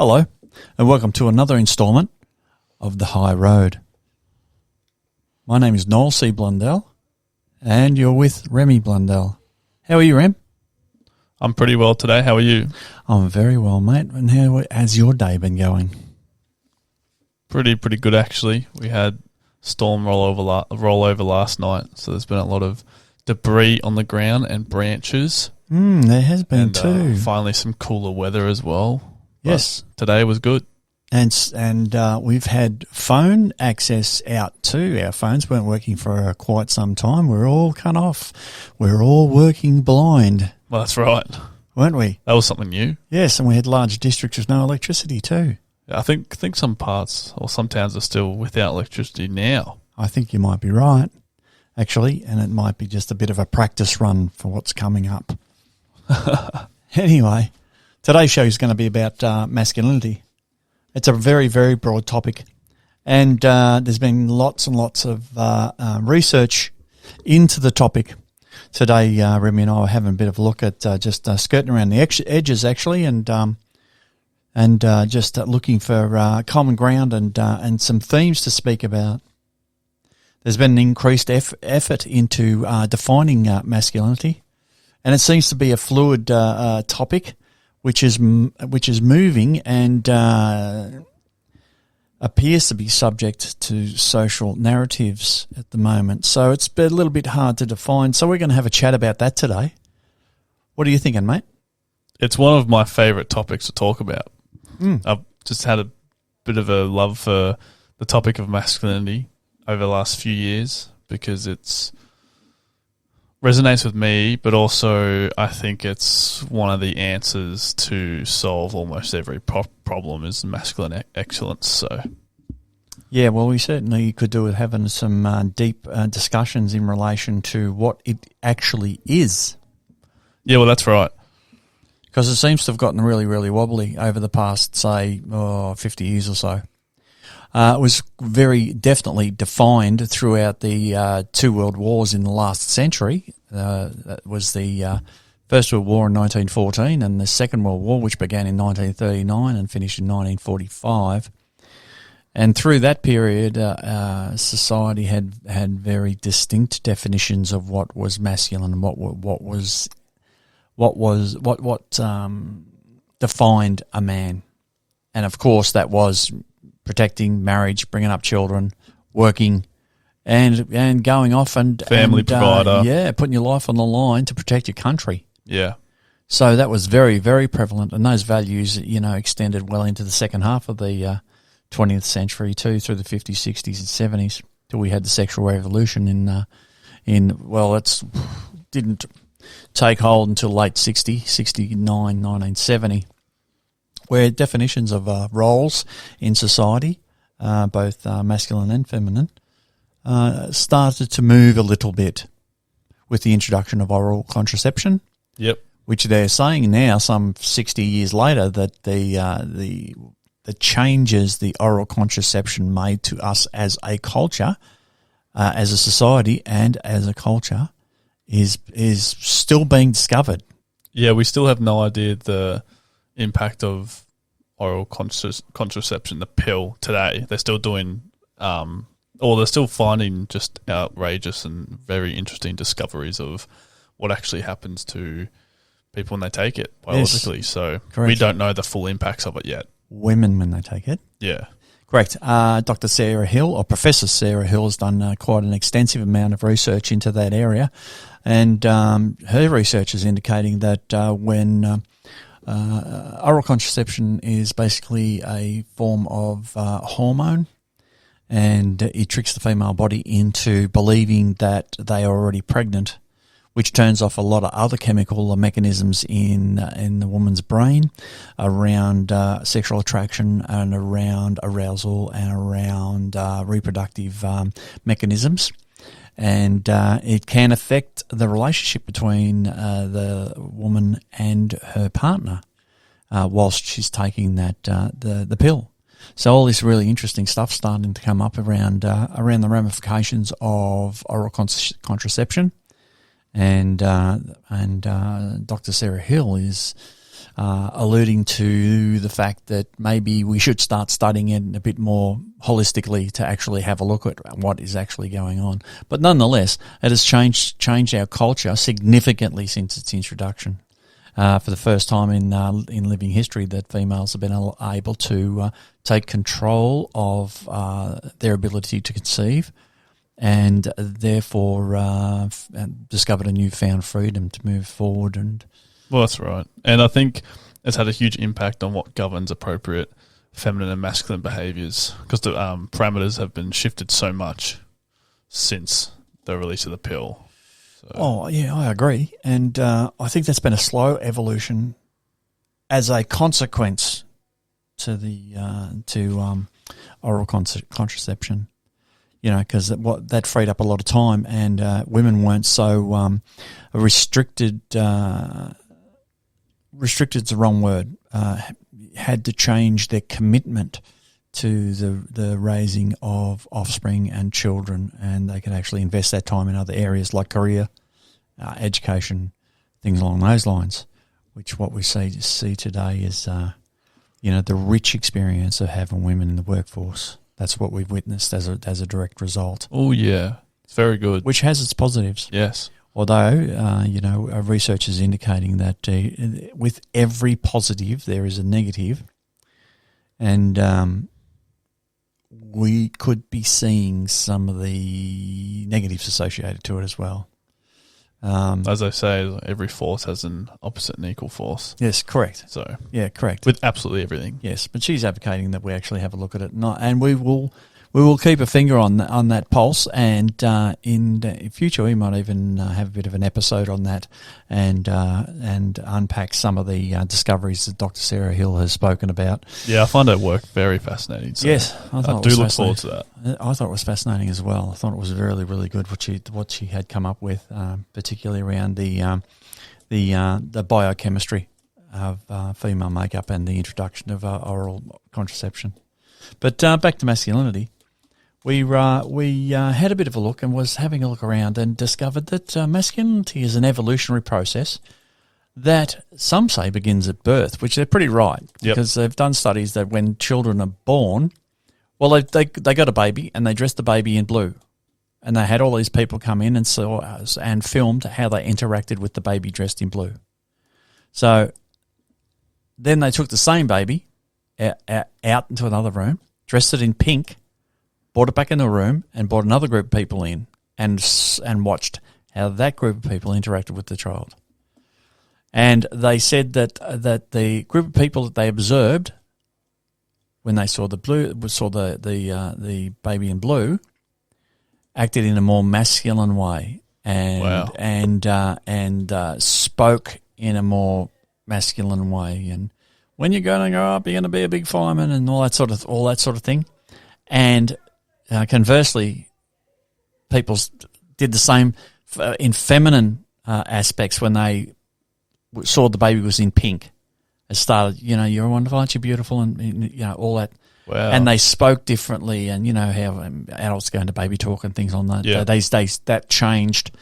Hello, and welcome to another instalment of The High Road. My name is Noel C. Blundell, and you're with Remy Blundell. How are you, Rem? I'm pretty well today. How are you? I'm very well, mate. And how has your day been going? Pretty good, actually. We had storm rollover last night, so there's been a lot of debris on the ground and branches. There has been too. Finally, some cooler weather as well. Yes, but today was good. And we've had phone access out too. Our phones weren't working for quite some time. We're all cut off. We're all working blind. Well, that's right. Weren't we? That was something new. Yes, and we had large districts with no electricity too. I think some parts or some towns are still without electricity now. I think you might be right, actually, and it might be just a bit of a practice run for what's coming up. Anyway, today's show is going to be about masculinity. It's a very, very broad topic, and there's been lots and lots of research into the topic. Today, Remy and I are having a bit of a look at just skirting around the edges, actually, and just looking for common ground and some themes to speak about. There's been an increased effort into defining masculinity, and it seems to be a fluid topic, which is moving and appears to be subject to social narratives at the moment. So it's a little bit hard to define. So we're going to have a chat about that today. What are you thinking, mate? It's one of my favourite topics to talk about. I've just had a bit of a love for the topic of masculinity over the last few years because it's resonates with me, but also I think it's one of the answers to solve almost every problem is masculine excellence. So, yeah, well, we certainly could do with having some deep discussions in relation to what it actually is. Yeah, well, that's right. Because it seems to have gotten really, really wobbly over the past, say, 50 years or so. It was very definitely defined throughout the two world wars in the last century. That was the First World War in 1914 and the Second World War, which began in 1939 and finished in 1945. And through that period, society had very distinct definitions of what was masculine and what defined a man. And of course, that was protecting marriage, bringing up children, working, and going off and family provider. Putting your life on the line to protect your country. Yeah. So that was very, very prevalent, and those values, extended well into the second half of the 20th century too, through the 50s, 60s, and 70s, till we had the sexual revolution it didn't take hold until late 69, 1970. Where definitions of roles in society, both masculine and feminine, started to move a little bit with the introduction of oral contraception. Yep. Which they're saying now, some 60 years later, that the changes the oral contraception made to us as a culture, as a society, and as a culture, is still being discovered. Yeah, we still have no idea the impact of oral contraception, the pill, today. They're still doing, they're still finding just outrageous and very interesting discoveries of what actually happens to people when they take it biologically. Yes, so correct. We don't know the full impacts of it yet. Women when they take it? Yeah. Correct. Dr. Sarah Hill, or Professor Sarah Hill, has done quite an extensive amount of research into that area. And her research is indicating that when oral contraception is basically a form of hormone, and it tricks the female body into believing that they are already pregnant, which turns off a lot of other chemical mechanisms in the woman's brain around sexual attraction and around arousal and around reproductive mechanisms. And it can affect the relationship between the woman and her partner whilst she's taking the pill. So all this really interesting stuff starting to come up around the ramifications of oral contraception, and Dr. Sarah Hill is alluding to the fact that maybe we should start studying it a bit more holistically to actually have a look at what is actually going on. But nonetheless, it has changed our culture significantly since its introduction. For the first time in living history, that females have been able to take control of their ability to conceive, and therefore discovered a newfound freedom to move forward. And well, that's right. And I think it's had a huge impact on what governs appropriate feminine and masculine behaviours, because the parameters have been shifted so much since the release of the pill. So. Oh, yeah, I agree. And I think that's been a slow evolution as a consequence to the oral contraception. You know, because that freed up a lot of time, and women weren't so restricted. Restricted's the wrong word. Had to change their commitment to the raising of offspring and children, and they could actually invest that time in other areas like career, education, things along those lines. Which what we see today is, the rich experience of having women in the workforce. That's what we've witnessed as a direct result. Oh yeah, it's very good. Which has its positives. Yes. Although, research is indicating that with every positive there is a negative, and we could be seeing some of the negatives associated to it as well. As I say, every force has an opposite and equal force. Yes, correct. So yeah, correct. With absolutely everything. Yes, but she's advocating that we actually have a look at it, and we will keep a finger on that pulse, and in future we might even have a bit of an episode on that, and unpack some of the discoveries that Dr. Sarah Hill has spoken about. Yeah, I find her work very fascinating. So yes, I do look forward to that. I thought it was fascinating as well. I thought it was really, really good what she had come up with, particularly around the biochemistry of female makeup and the introduction of oral contraception. But back to masculinity. We had a bit of a look and was having a look around and discovered that masculinity is an evolutionary process that some say begins at birth, which they're pretty right, because they've done studies that when children are born, well, they got a baby and they dressed the baby in blue, and they had all these people come in and saw us and filmed how they interacted with the baby dressed in blue. So then they took the same baby out into another room, dressed it in pink, brought it back in the room, and brought another group of people in and watched how that group of people interacted with the child. And they said that the group of people that they observed when they saw the baby in blue acted in a more masculine way and spoke in a more masculine way. And when you're going to grow up, you're going to be a big fireman and all that sort of thing. And conversely, people did the same in feminine aspects when they saw the baby was in pink. It started, you're wonderful, aren't you beautiful, and all that. Wow. And they spoke differently, and how adults go into baby talk and things on that. Yeah. These days, that changed.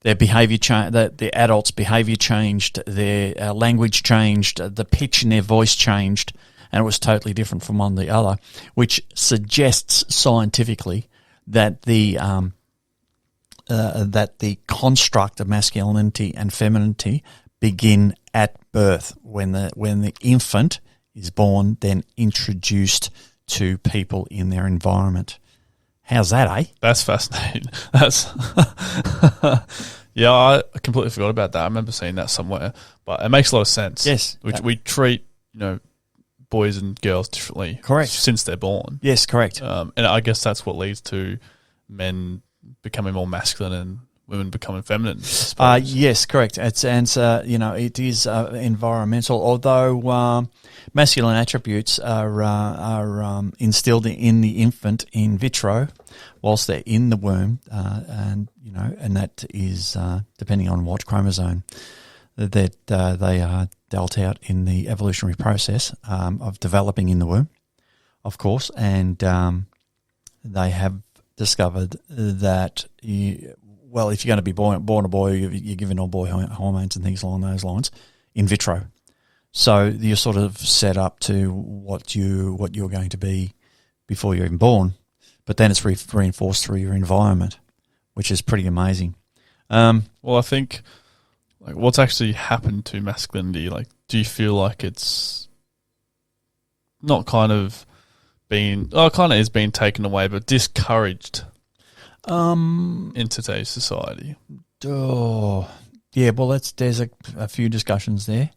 Their behaviour changed. The adults' behaviour changed. Their language changed. The pitch in their voice changed. And it was totally different from one to the other, which suggests scientifically that the construct of masculinity and femininity begin at birth, when the infant is born, then introduced to people in their environment. How's that, eh? That's fascinating. That's yeah, I completely forgot about that. I remember seeing that somewhere, but it makes a lot of sense. Yes, we treat boys and girls differently. Correct. Since they're born. Yes, correct. And I guess that's what leads to men becoming more masculine and women becoming feminine. Yes, correct. It is environmental. Although masculine attributes are instilled in the infant in vitro, whilst they're in the womb, and that is depending on what chromosome that they are dealt out in the evolutionary process of developing in the womb, of course, and they have discovered that if you're going to be born a boy, you're given all boy hormones and things along those lines in vitro. So you're sort of set up to what you're going to be before you're even born, but then it's reinforced through your environment, which is pretty amazing. Well, I think what's actually happened to masculinity? Do you feel like it's not kind of being, it kind of is being taken away, but discouraged in today's society? Oh, yeah. Well, there's a few discussions there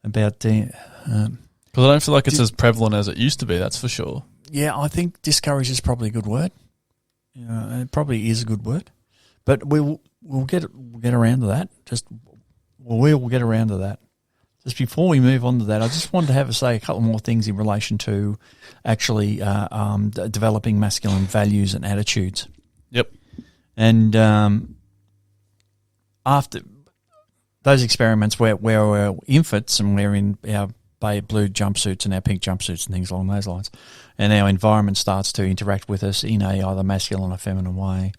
about the. Because I don't feel like it's as prevalent as it used to be. That's for sure. Yeah, I think discourage is probably a good word. It probably is a good word, but we'll get around to that. We'll get around to that. Just before we move on to that, I just wanted to say a couple more things in relation to actually developing masculine values and attitudes. Yep. And after those experiments where we're infants and we're in our blue jumpsuits and our pink jumpsuits and things along those lines, and our environment starts to interact with us in a either masculine or feminine way,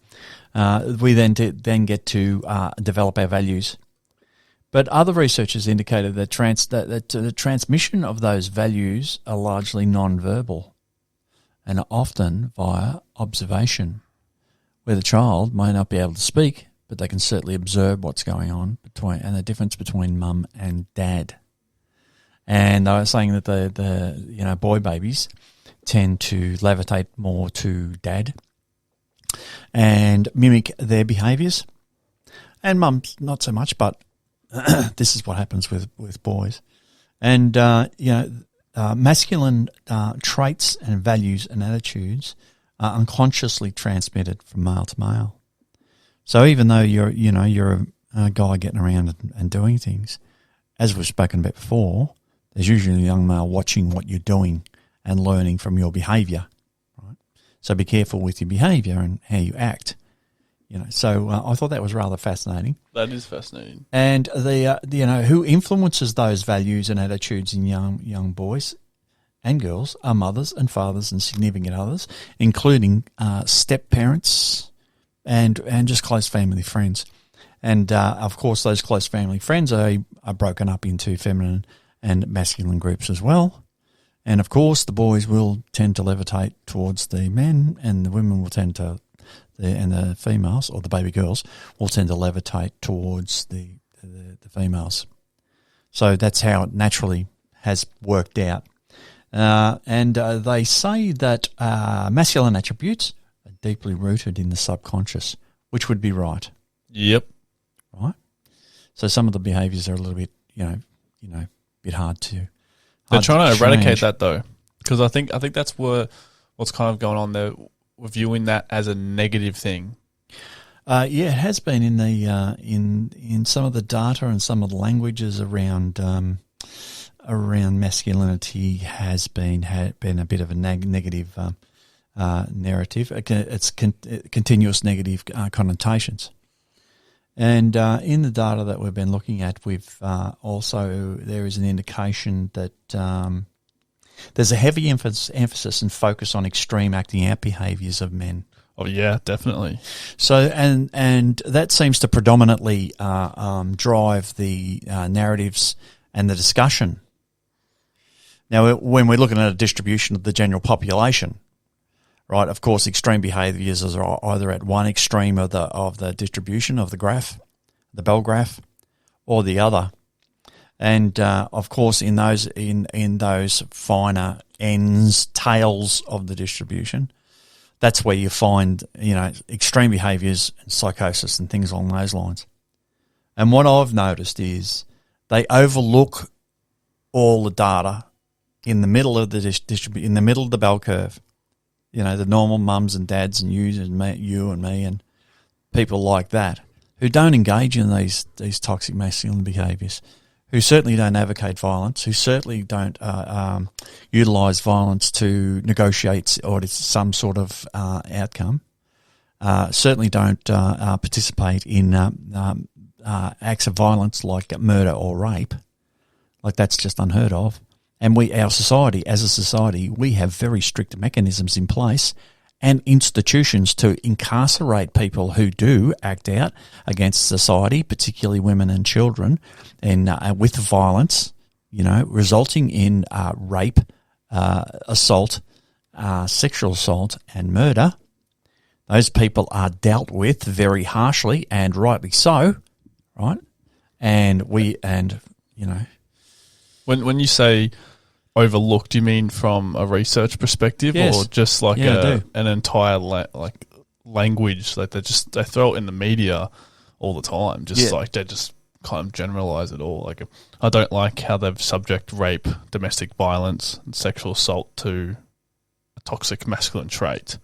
we then get to develop our values. But other researchers indicated that the transmission of those values are largely non-verbal and are often via observation, where the child may not be able to speak, but they can certainly observe what's going on and the difference between mum and dad. And they were saying that the boy babies tend to levitate more to dad and mimic their behaviours, and mums not so much, but this is what happens with boys. And, masculine traits and values and attitudes are unconsciously transmitted from male to male. So even though you're a guy getting around and doing things, as we've spoken about before, there's usually a young male watching what you're doing and learning from your behaviour. Right? So be careful with your behaviour and how you act. So I thought that was rather fascinating. That is fascinating. And who influences those values and attitudes in young boys and girls are mothers and fathers and significant others, including step parents and just close family friends. And of course, those close family friends are broken up into feminine and masculine groups as well. And of course, the boys will tend to levitate towards the men, and the women will tend to. And the females, or the baby girls, will tend to levitate towards the females. So that's how it naturally has worked out. And they say that masculine attributes are deeply rooted in the subconscious, which would be right. Yep. Right? So some of the behaviours are a little bit, bit hard to. They're trying to eradicate that though, because I think that's what's kind of going on there. We're viewing that as a negative thing. Yeah, it has been in the in some of the data and some of the languages around masculinity has been a bit of a negative narrative. It's continuous negative connotations. And in the data that we've been looking at, we've there is an indication that there's a heavy emphasis and focus on extreme acting out behaviours of men. Oh yeah, definitely. So and that seems to predominantly drive the narratives and the discussion. Now, when we're looking at a distribution of the general population, right? Of course, extreme behaviours are either at one extreme of the distribution of the graph, the bell graph, or the other. And of course, in those finer ends, tails of the distribution, that's where you find extreme behaviours and psychosis and things along those lines. And what I've noticed is they overlook all the data in the middle of in the middle of the bell curve. The normal mums and dads and you and me and people like that who don't engage in these toxic masculine behaviours, who certainly don't advocate violence, who certainly don't utilise violence to negotiate or some sort of outcome, certainly don't participate in acts of violence like murder or rape. Like that's just unheard of. And as a society, we have very strict mechanisms in place and institutions to incarcerate people who do act out against society, particularly women and children, and with violence, resulting in rape, assault, sexual assault, and murder, those people are dealt with very harshly, and rightly so, right? And when you say overlooked, do you mean from a research perspective, yes. or just like an entire language? Like they throw it in the media all the time, like they just kind of generalize it all. Like, I don't like how they've subject rape, domestic violence, and sexual assault to a toxic masculine trait.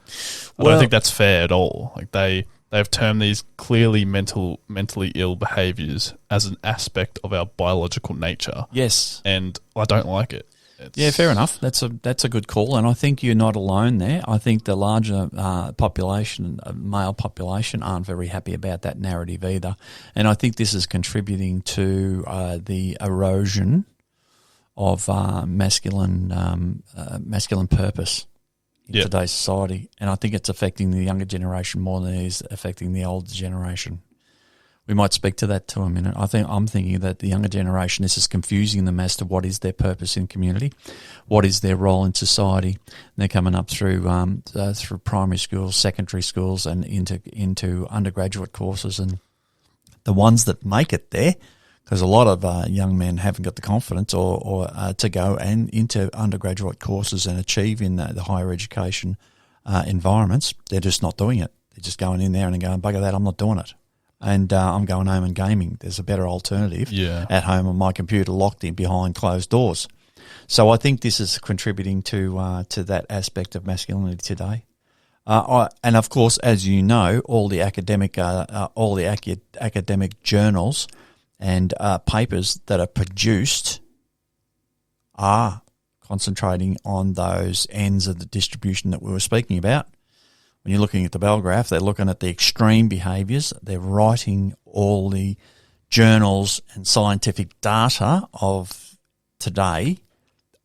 I don't think that's fair at all. Like they've termed these clearly mentally ill behaviours as an aspect of our biological nature. Yes, and I don't like it. Fair enough. That's a good call, and I think you're not alone there. I think the larger male population, aren't very happy about that narrative either, and I think this is contributing to the erosion of masculine purpose in today's society, and I think it's affecting the younger generation more than it is affecting the older generation. We might speak to that to a minute. I'm thinking that the younger generation, this is confusing them as to what is their purpose in community, what is their role in society. And they're coming up through primary schools, secondary schools, and into undergraduate courses. And the ones that make it there, because a lot of young men haven't got the confidence or to go and into undergraduate courses and achieve in the higher education environments, they're just not doing it. They're just going in there and going, bugger that, I'm not doing it. And I'm going home and gaming. There's a better alternative at home on my computer, locked in behind closed doors. So I think this is contributing to that aspect of masculinity today. And of course, as you know, all the academic journals and papers that are produced are concentrating on those ends of the distribution that we were speaking about. When you're looking at the bell graph, they're looking at the extreme behaviours. They're writing all the journals and scientific data of today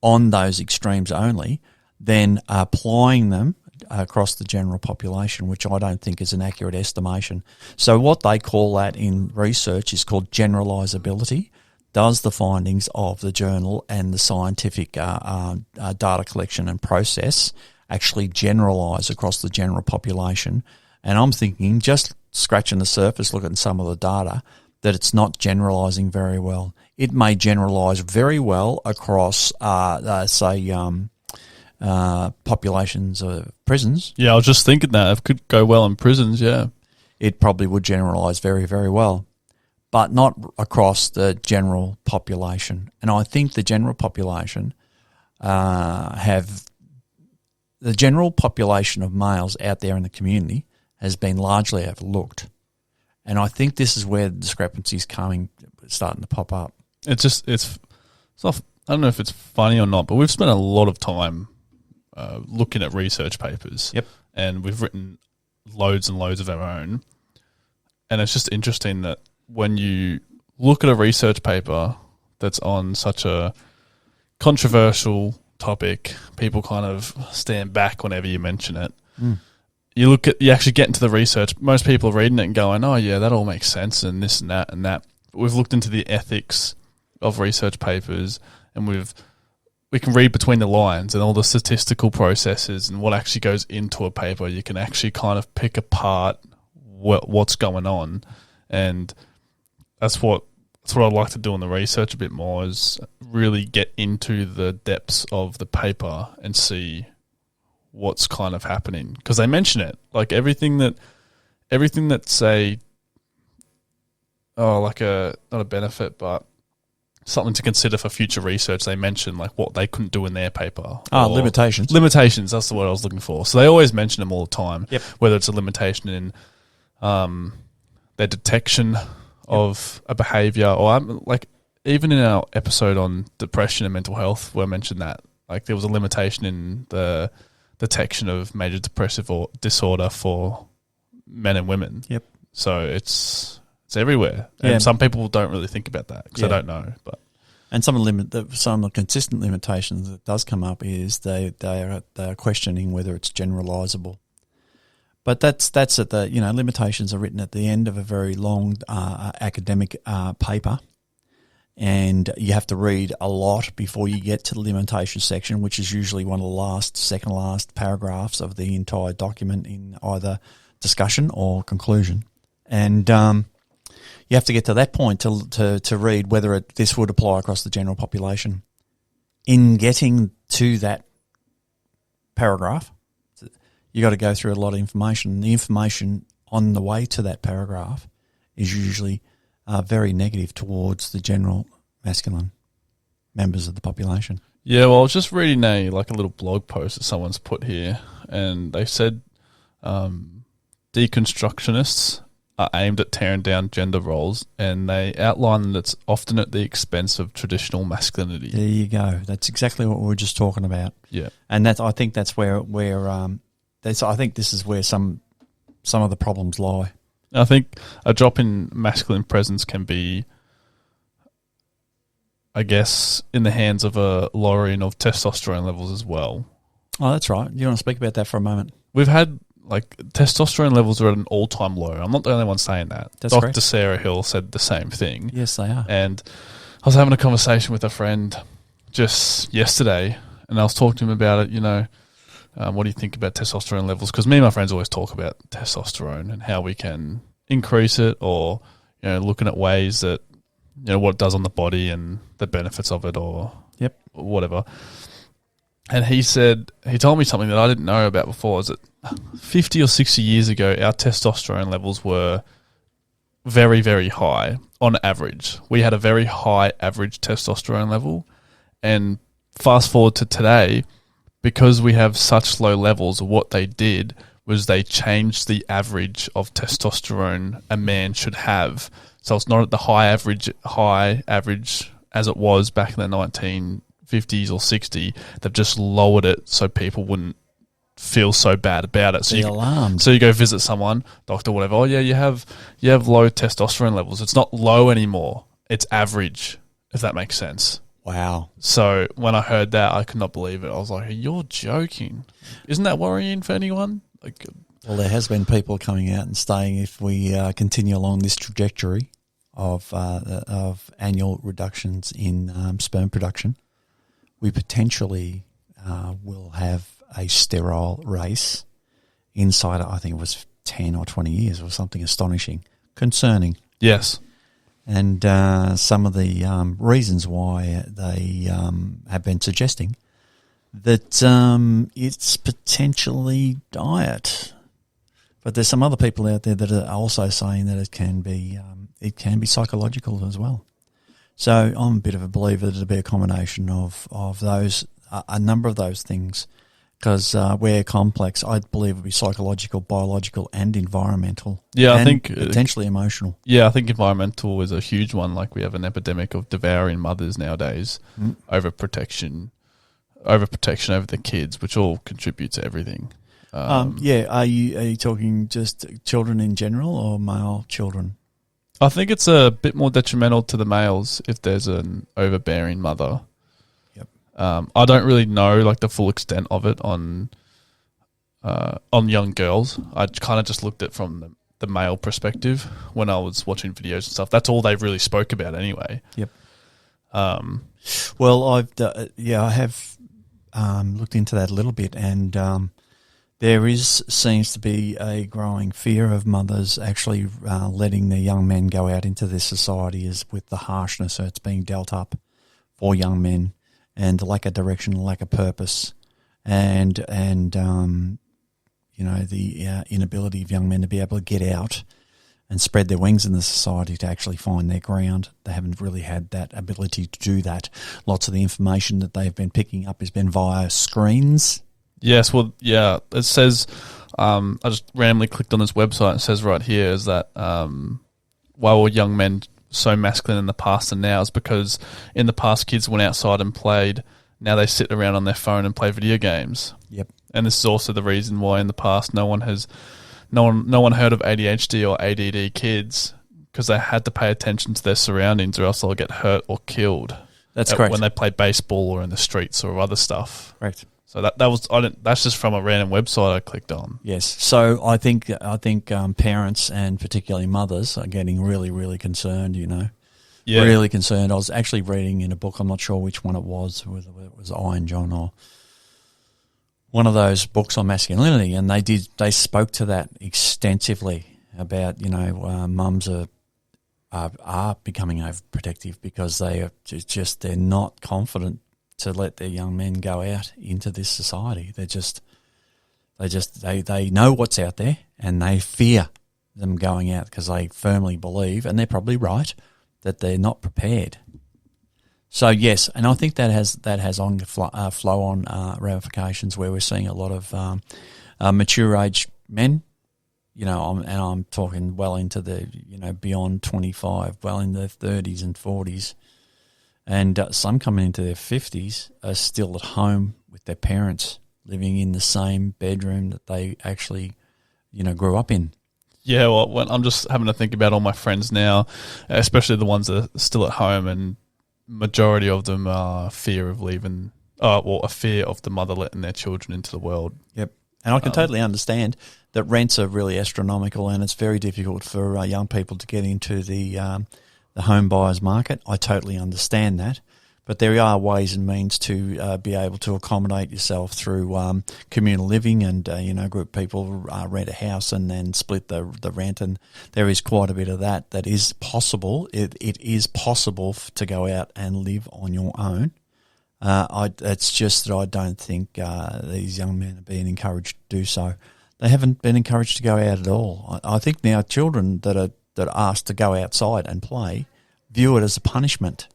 on those extremes only, then applying them across the general population, which I don't think is an accurate estimation. So what they call that in research is called generalisability. Does the findings of the journal and the scientific data collection and process actually generalise across the general population? And I'm thinking, just scratching the surface, looking at some of the data, that it's not generalising very well. It may generalise very well across, populations of prisons. Yeah, I was just thinking that. It could go well in prisons, yeah. It probably would generalise very, very well, but not across the general population. And I think the general population the general population of males out there in the community has been largely overlooked. And I think this is where the discrepancy is starting to pop up. It's not, I don't know if it's funny or not, but we've spent a lot of time looking at research papers. Yep. And we've written loads and loads of our own. And it's just interesting that when you look at a research paper that's on such a controversial topic, people kind of stand back whenever you mention it. You actually get into the research, most people are reading it and going, oh yeah, that all makes sense, and this and that and that. But we've looked into the ethics of research papers, and we can read between the lines and all the statistical processes and what actually goes into a paper. You can actually kind of pick apart what's going on, and that's what I'd like to do in the research a bit more, is really get into the depths of the paper and see what's kind of happening. Because they mention it, like everything that say, not a benefit, but something to consider for future research. They mention like what they couldn't do in their paper. Limitations. Limitations, that's the word I was looking for. So they always mention them all the time. Yep. Whether it's a limitation in their detection of a behaviour, or like even in our episode on depression and mental health, we mentioned that like there was a limitation in the detection of major depressive disorder for men and women. Yep. So it's everywhere, and some people don't really think about that because they don't know. But and some of the consistent limitations that does come up is they are questioning whether it's generalisable. But that's at the limitations are written at the end of a very long academic paper, and you have to read a lot before you get to the limitation section, which is usually one of the second last paragraphs of the entire document in either discussion or conclusion. And you have to get to that point to read whether this would apply across the general population. In getting to that paragraph, you got to go through a lot of information. The information on the way to that paragraph is usually very negative towards the general masculine members of the population. Yeah, well, I was just reading a little blog post that someone's put here, and they said deconstructionists are aimed at tearing down gender roles, and they outline that it's often at the expense of traditional masculinity. There you go. That's exactly what we were just talking about. Yeah, and I think that's where I think this is where some of the problems lie. I think a drop in masculine presence can be, I guess, in the hands of a lowering of testosterone levels as well. Oh, that's right. You want to speak about that for a moment? We've had, testosterone levels are at an all-time low. I'm not the only one saying that. That's Dr. correct. Sarah Hill said the same thing. Yes, they are. And I was having a conversation with a friend just yesterday, and I was talking to him about it, what do you think about testosterone levels? Because me and my friends always talk about testosterone and how we can increase it, or looking at ways that what it does on the body and the benefits of it, or whatever. And he told me something that I didn't know about before, is that 50 or 60 years ago, our testosterone levels were very, very high on average. We had a very high average testosterone level, and fast forward to today, because we have such low levels, what they did was they changed the average of testosterone a man should have. So it's not at the high average as it was back in the 1950s or 60. They've just lowered it so people wouldn't feel so bad about it. So you go visit someone, doctor, whatever. Oh yeah, you have low testosterone levels. It's not low anymore. It's average, if that makes sense. Wow. So when I heard that, I could not believe it. I was like, you're joking. Isn't that worrying for anyone? Well, there has been people coming out and saying if we continue along this trajectory of annual reductions in sperm production, we potentially will have a sterile race inside, I think it was 10 or 20 years or something astonishing, concerning. Yes. And some of the reasons why they have been suggesting that it's potentially diet. But there's some other people out there that are also saying that it can be psychological as well. So I'm a bit of a believer that it'll be a combination of those, a number of those things, because we're complex. I believe it'll be psychological, biological, and environmental. Yeah, and I think potentially emotional. Yeah, I think environmental is a huge one. Like we have an epidemic of devouring mothers nowadays, overprotection over the kids, which all contribute to everything. Are you talking just children in general or male children? I think it's a bit more detrimental to the males if there's an overbearing mother. Yep. I don't really know the full extent of it on young girls. I kind of just looked at it from the male perspective when I was watching videos and stuff. That's all they really spoke about anyway. Yep. Well, I have looked into that a little bit, and there seems to be a growing fear of mothers actually letting their young men go out into this society with the harshness that's being dealt up for young men, and the lack of direction, lack of purpose, and the inability of young men to be able to get out and spread their wings in the society to actually find their ground. They haven't really had that ability to do that. Lots of the information that they've been picking up has been via screens. Yes, well, yeah, it says, I just randomly clicked on this website, and it says right here is that why were young men so masculine in the past and now is because in the past kids went outside and played, now they sit around on their phone and play video games. Yep. And this is also the reason why in the past no one heard of ADHD or ADD kids, because they had to pay attention to their surroundings or else they'll get hurt or killed. That's correct. When they play baseball or in the streets or other stuff. Correct. So that's just from a random website I clicked on. Yes. So I think parents and particularly mothers are getting really, really concerned, Yeah. Really concerned. I was actually reading in a book, I'm not sure which one it was, whether it was Iron John or one of those books on masculinity, and they spoke to that extensively about, mums are becoming overprotective because they're not confident to let their young men go out into this society. They know what's out there, and they fear them going out because they firmly believe, and they're probably right, that they're not prepared. So yes, and I think that has on flow on ramifications where we're seeing a lot of mature age men, and I'm talking well into the beyond 25, well in their 30s and 40s, and some coming into their 50s are still at home with their parents, living in the same bedroom that they actually grew up in. Yeah, well, when I'm just having to think about all my friends now, especially the ones that are still at home, and majority of them are fear of leaving, a fear of the mother letting their children into the world. Yep. And I can totally understand that rents are really astronomical, and it's very difficult for young people to get into the home buyers market. I totally understand that. But there are ways and means to be able to accommodate yourself through communal living, and group people rent a house and then split the rent, and there is quite a bit of that is possible. It is possible to go out and live on your own. It's just that I don't think these young men are being encouraged to do so. They haven't been encouraged to go out at all. I think now children that are asked to go outside and play view it as a punishment.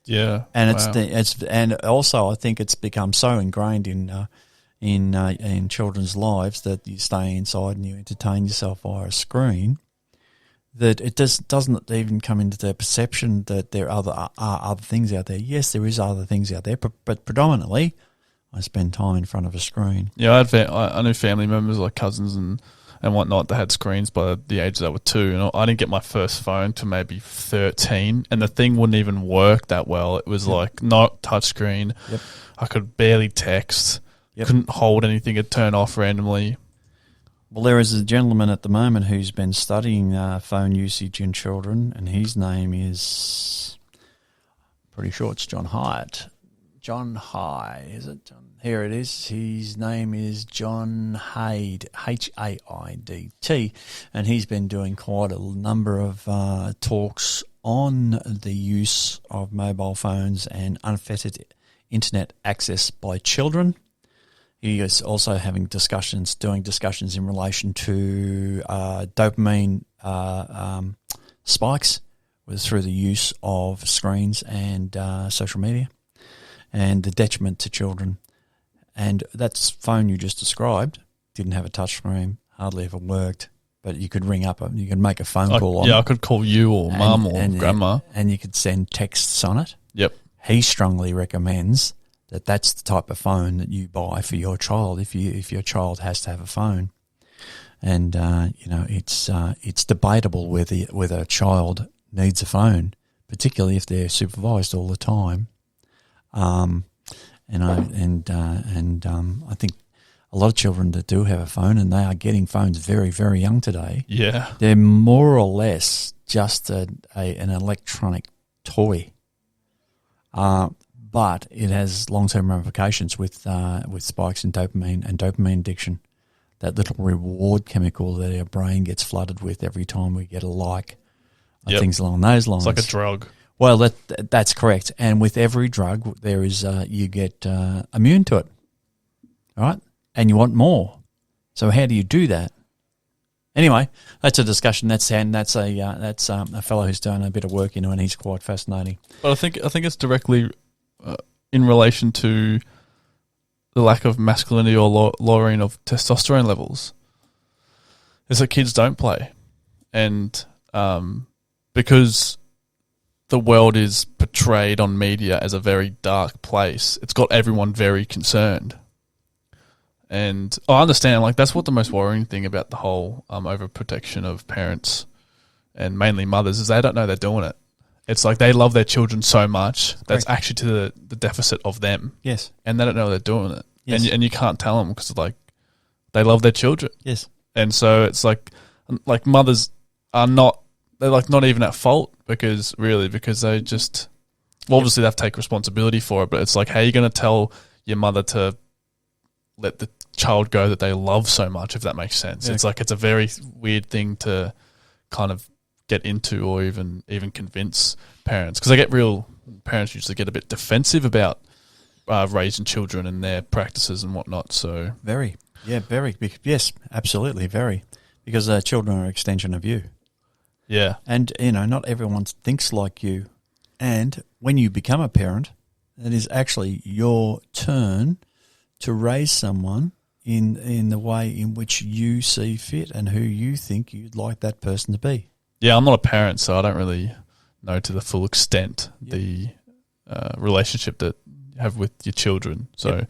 Yeah, and wow. And also I think it's become so ingrained in children's lives that you stay inside and you entertain yourself via a screen, that it doesn't even come into their perception that there are other things out there. Yes, there is other things out there, but predominantly I spend time in front of a screen. Yeah, I knew family members like cousins and whatnot that had screens by the age that were 2. And I didn't get my first phone to maybe 13, and the thing wouldn't even work that well. It was like not touchscreen. Yep. I could barely text. Yep. Couldn't hold anything. It'd turn off randomly. Well, there is a gentleman at the moment who's been studying phone usage in children, and his name is, pretty sure it's John Hyatt. John High, is it? Here it is. His name is John Haid, Haidt, and he's been doing quite a number of talks on the use of mobile phones and unfettered internet access by children. He is also having doing discussions in relation to dopamine spikes through the use of screens and social media, and the detriment to children. And that phone you just described didn't have a touch screen, hardly ever worked, but you could ring up, you could make a phone call on it. Yeah, I could call you or mum or grandma. And you could send texts on it. Yep. He strongly recommends that that's the type of phone that you buy for your child if your child has to have a phone. And, it's debatable whether a child needs a phone, particularly if they're supervised all the time. I think a lot of children that do have a phone, and they are getting phones very, very young today. Yeah, they're more or less just an electronic toy, but it has long-term ramifications with spikes in dopamine and dopamine addiction. That little reward chemical that our brain gets flooded with every time we get a like, things along those lines. It's like a drug. Well, that's correct. And with every drug, there is you get immune to it, all right? And you want more. So how do you do that? Anyway, that's a discussion. That's a fellow who's done a bit of work, and he's quite fascinating. But I think it's directly in relation to the lack of masculinity or lowering of testosterone levels. Is that kids don't play, and because the world is portrayed on media as a very dark place, it's got everyone very concerned. And I understand, like, that's what the most worrying thing about the whole overprotection of parents and mainly mothers is they don't know they're doing it. It's like they love their children so much that's actually to the deficit of them. Yes. And they don't know they're doing it. Yes. And you can't tell them because, like, they love their children. Yes. And so it's like mothers are not, they're like not even at fault because they just, well, obviously they have to take responsibility for it, but it's like, how are you going to tell your mother to let the child go that they love so much, if that makes sense? Yeah. It's like, it's a very weird thing to kind of get into, or even convince parents, because parents usually get a bit defensive about raising children and their practices and whatnot. So very, yes, absolutely, very, because children are an extension of you. Yeah, and not everyone thinks like you, and when you become a parent, it is actually your turn to raise someone in the way in which you see fit and who you think you'd like that person to be. Yeah, I'm not a parent, so I don't really know to the full extent the relationship that you have with your children. So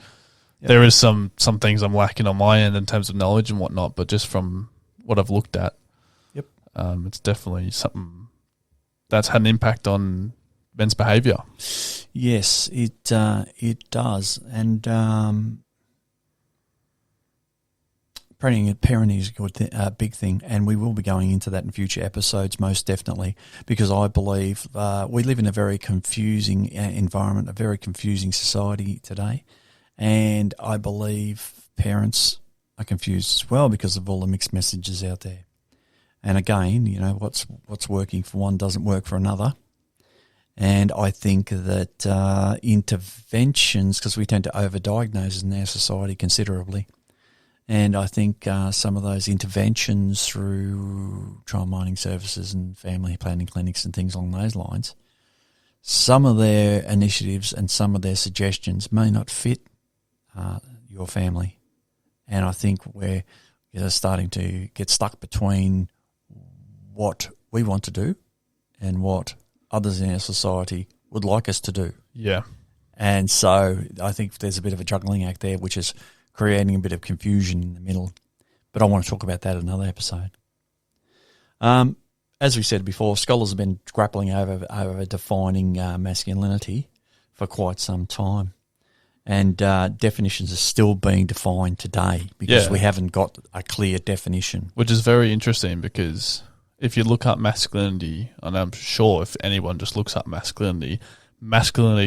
there is some things I'm lacking on my end in terms of knowledge and whatnot, but just from what I've looked at, it's definitely something that's had an impact on men's behaviour. Yes, it does, and parenting is a big thing, and we will be going into that in future episodes, most definitely, because I believe we live in a very confusing environment, a very confusing society today, and I believe parents are confused as well because of all the mixed messages out there. And again, what's working for one doesn't work for another. And I think that interventions, because we tend to overdiagnose in our society considerably, and I think some of those interventions through child minding services and family planning clinics and things along those lines, some of their initiatives and some of their suggestions may not fit your family. And I think we're starting to get stuck between what we want to do and what others in our society would like us to do. Yeah. And so I think there's a bit of a juggling act there, which is creating a bit of confusion in the middle. But I want to talk about that in another episode. As we said before, scholars have been grappling over defining masculinity for quite some time. And definitions are still being defined today because we haven't got a clear definition. Which is very interesting, because if you look up masculinity, and I'm sure if anyone just looks up masculinity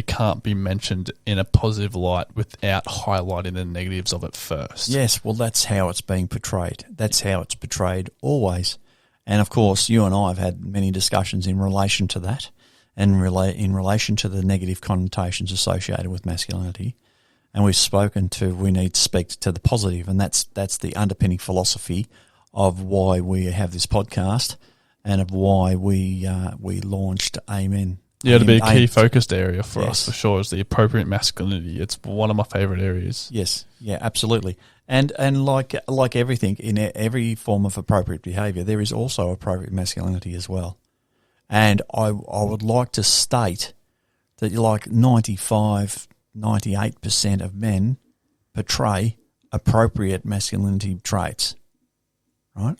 can't be mentioned in a positive light without highlighting the negatives of it first. Yes, well, that's how it's being portrayed. That's how it's portrayed always. And, of course, you and I have had many discussions in relation to that and in relation to the negative connotations associated with masculinity. And we need to speak to the positive, and that's the underpinning philosophy of why we have this podcast and of why we launched Amen. Yeah, it'll be a key focused area for us for sure, is the appropriate masculinity. It's one of my favourite areas. Yes, yeah, absolutely. And like everything, in every form of appropriate behaviour, there is also appropriate masculinity as well. And I would like to state that 98% of men portray appropriate masculinity traits. Right.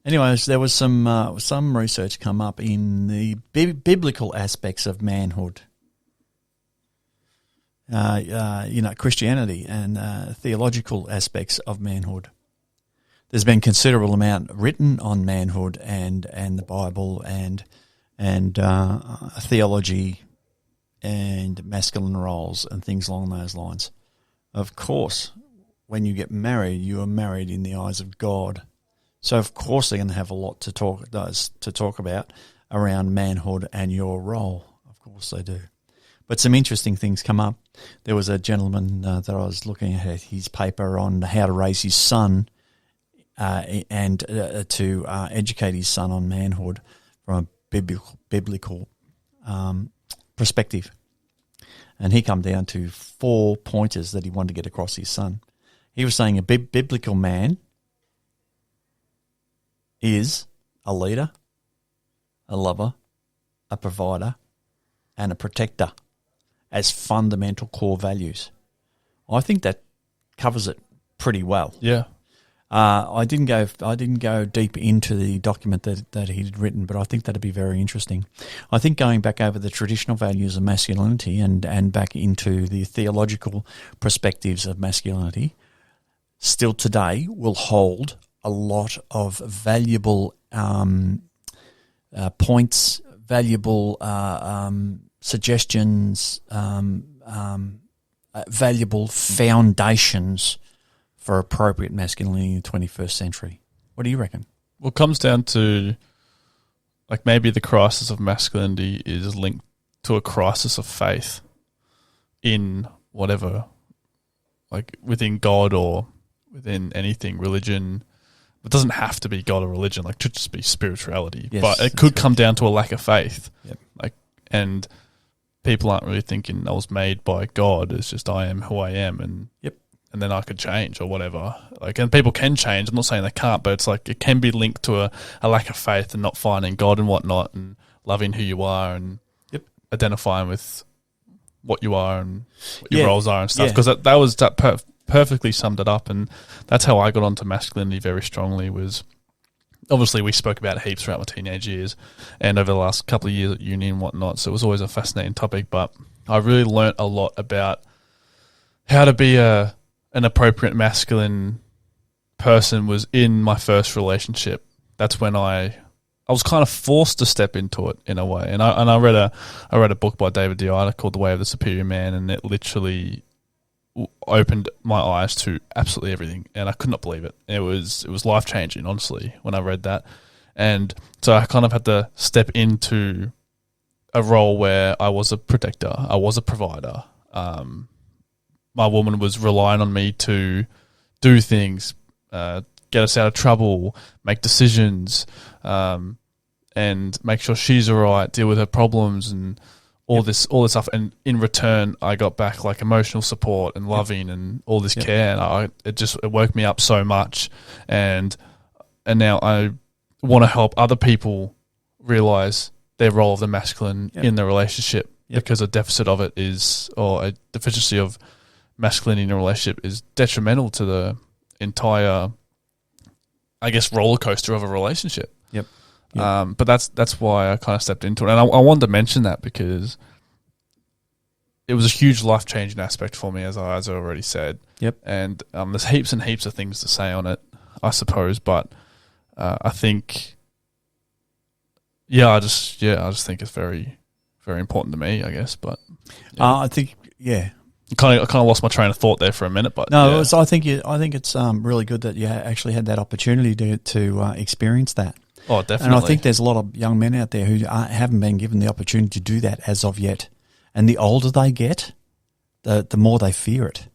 Anyways, there was some research come up in the biblical aspects of manhood, Christianity and theological aspects of manhood. There's been considerable amount written on manhood and the Bible and theology and masculine roles and things along those lines. Of course, when you get married, you are married in the eyes of God. So, of course, they're going to have a lot to talk about around manhood and your role. Of course they do. But some interesting things come up. There was a gentleman that I was looking at his paper on how to raise his son and to educate his son on manhood from a biblical perspective. And he come down to 4 pointers that he wanted to get across his son. He was saying a biblical man is a leader, a lover, a provider, and a protector as fundamental core values. I think that covers it pretty well. Yeah. I didn't go deep into the document that he'd written, but I think that'd be very interesting. I think going back over the traditional values of masculinity and back into the theological perspectives of masculinity, still today will hold a lot of valuable points, valuable suggestions, valuable foundations for appropriate masculinity in the 21st century. What do you reckon? Well, it comes down to, like, maybe the crisis of masculinity is linked to a crisis of faith in whatever, like within God or within anything, religion. It doesn't have to be God or religion, like, it could just be spirituality. Yes, but it could come down to a lack of faith. Yep. Like, and people aren't really thinking I was made by God. It's just I am who I am, and and then I could change or whatever. Like, and people can change. I'm not saying they can't, but it's like it can be linked to a lack of faith and not finding God and whatnot, and loving who you are and identifying with what you are and what your roles are and stuff. Because that perfectly summed it up, and that's how I got onto masculinity very strongly. Was obviously we spoke about it heaps throughout my teenage years and over the last couple of years at uni and whatnot, so it was always a fascinating topic, but I really learnt a lot about how to be an appropriate masculine person was in my first relationship. That's when I was kind of forced to step into it in a way. And I read a book by David Deida called The Way of the Superior Man, and it literally opened my eyes to absolutely everything, and I could not believe it. It was life changing, honestly, when I read that. And so I kind of had to step into a role where I was a protector, I was a provider. My woman was relying on me to do things, get us out of trouble, make decisions, and make sure she's all right, deal with her problems, and all this stuff. And in return, I got back like emotional support and loving and all this care. And it woke me up so much. And now I want to help other people realize their role of the masculine in the relationship, because a deficit of it is, or a deficiency of masculinity in a relationship is detrimental to the entire, I guess, roller coaster of a relationship. But that's why I kind of stepped into it. And I wanted to mention that because it was a huge life-changing aspect for me, as I already said. And there's heaps and heaps of things to say on it, I suppose. But I think, I just think it's very, very important to me, I guess. But I think, I kind of lost my train of thought there for a minute. But no, I think it's really good that you actually had that opportunity to experience that. Oh, definitely. And I think there's a lot of young men out there who haven't been given the opportunity to do that as of yet. And the older they get, the more they fear it.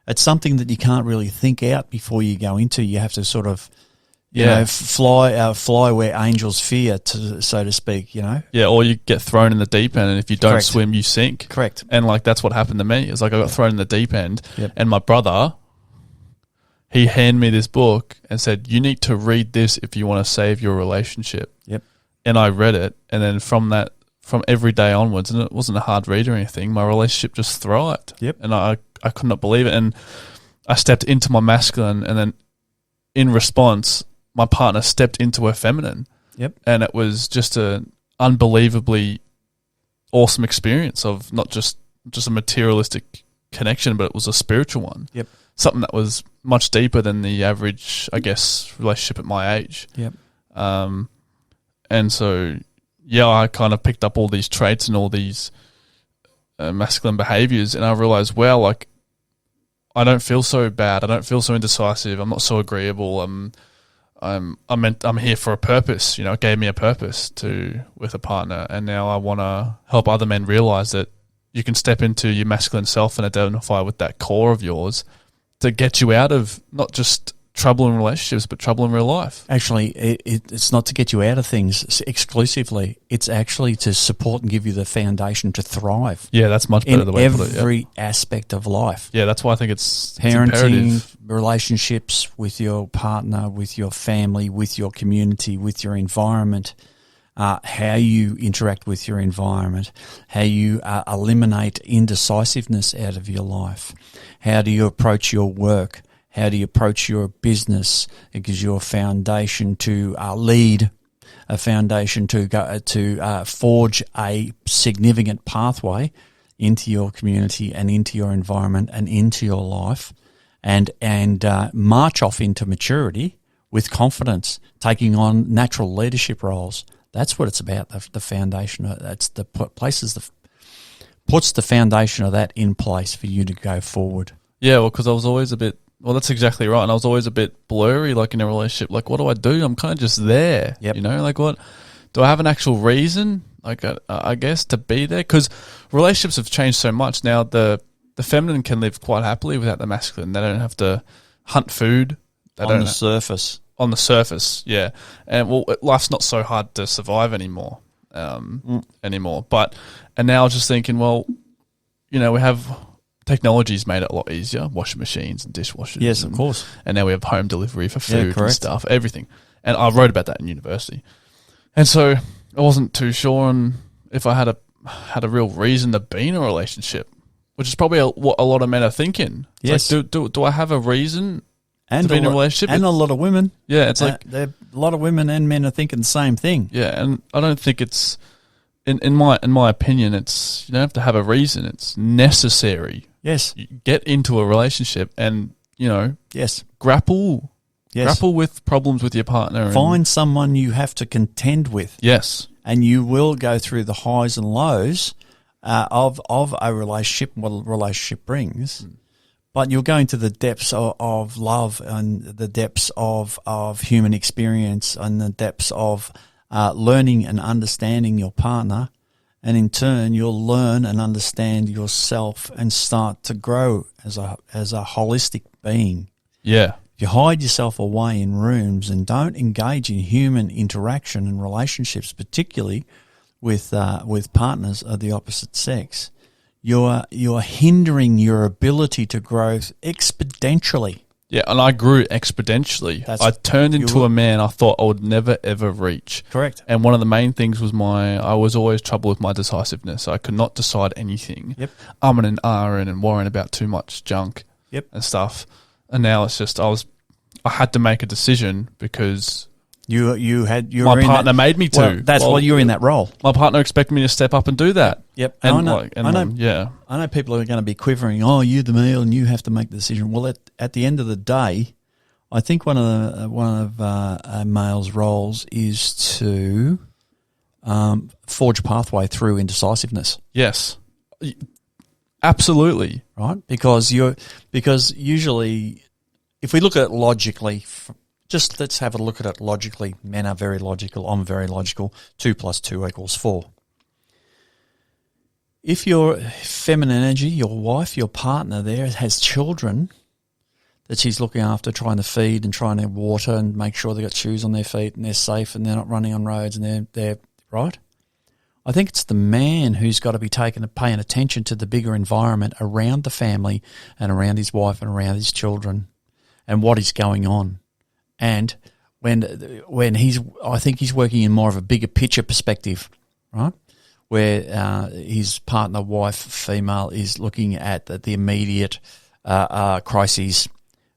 It's something that you can't really think out before you go into. You have to sort of, you know, fly where angels fear, so to speak, you know? Yeah, or you get thrown in the deep end, and if you don't swim, you sink. Correct. And, like, that's what happened to me. It's like I got thrown in the deep end, and my brother, he handed me this book and said, you need to read this if you want to save your relationship. And I read it, and then from every day onwards, and it wasn't a hard read or anything, my relationship just thrived. And I could not believe it. And I stepped into my masculine, and then in response, my partner stepped into her feminine. And it was just an unbelievably awesome experience of not just a materialistic connection, but it was a spiritual one. Something that was much deeper than the average, I guess, relationship at my age. And so, I kind of picked up all these traits and all these masculine behaviors, and I realized, well, like, I don't feel so bad. I don't feel so indecisive. I'm not so agreeable. I'm here for a purpose. You know, it gave me a purpose with a partner, and now I want to help other men realize that you can step into your masculine self and identify with that core of yours to get you out of not just trouble in relationships, but trouble in real life. Actually, it's not to get you out of things exclusively. It's actually to support and give you the foundation to thrive. Yeah, that's much better the way to put it. Every aspect of life. Yeah, that's why I think it's parenting, relationships with your partner, with your family, with your community, with your environment, how you interact with your environment, how you eliminate indecisiveness out of your life, how do you approach your work, how do you approach your business? It gives you a foundation to lead, a foundation to forge a significant pathway into your community and into your environment and into your life, and march off into maturity with confidence, taking on natural leadership roles, That's what it's about. The foundation. That's the places. Puts the foundation of that in place for you to go forward. Yeah, well, because I was always a bit. Well, that's exactly right. And I was always a bit blurry, like in a relationship. Like, what do I do? I'm kind of just there. Yep. You know, like what? Do I have an actual reason? Like, I guess to be there, because relationships have changed so much now. The feminine can live quite happily without the masculine. They don't have to hunt food. On the surface. On the surface, yeah. And well, life's not so hard to survive anymore. But now I was just thinking, well, you know, we have technology's made it a lot easier. Washing machines and dishwashers. Yes, of course. And now we have home delivery for food and stuff, everything. And I wrote about that in university. And so I wasn't too sure on if I had a real reason to be in a relationship, which is probably what a lot of men are thinking. It's yes. like, do I have a reason to be in a relationship? And a lot of women. Yeah, it's like a lot of women and men are thinking the same thing. Yeah, and I don't think it's in my opinion, it's you don't have to have a reason. It's necessary. Yes. You get into a relationship and, you know, yes, grapple yes. grapple with problems with your partner. Find someone you have to contend with. Yes. And you will go through the highs and lows of a relationship, what a relationship brings. But you're going to the depths of love and the depths of human experience and the depths of learning and understanding your partner. And in turn, you'll learn and understand yourself and start to grow as a holistic being. Yeah. If you hide yourself away in rooms and don't engage in human interaction and relationships, particularly with partners of the opposite sex, you're hindering your ability to grow exponentially. Yeah, and I grew exponentially. I turned into a man I thought I would never, ever reach. Correct. And one of the main things was I was always trouble with my decisiveness. I could not decide anything. Yep. Umming and ahhing and worrying about too much junk. Yep. And stuff. And now it's just I had to make a decision because my partner made me to. Well, you're in that role. My partner expected me to step up and do that. Yep. And I know people are going to be quivering. Oh, you're the male and you have to make the decision. Well, at the end of the day, I think one of a male's roles is to forge a pathway through indecisiveness. Yes. Absolutely. Right? Because usually, if we look at it logically, just let's have a look at it logically. Men are very logical. I'm very logical. 2 + 2 = 4. If your feminine energy, your wife, your partner there has children that she's looking after, trying to feed and trying to water and make sure they've got shoes on their feet and they're safe and they're not running on roads and they're right. I think it's the man who's got to be paying attention to the bigger environment around the family and around his wife and around his children and what is going on. And when I think he's working in more of a bigger picture perspective, right? Where his partner, wife, female is looking at the immediate crises,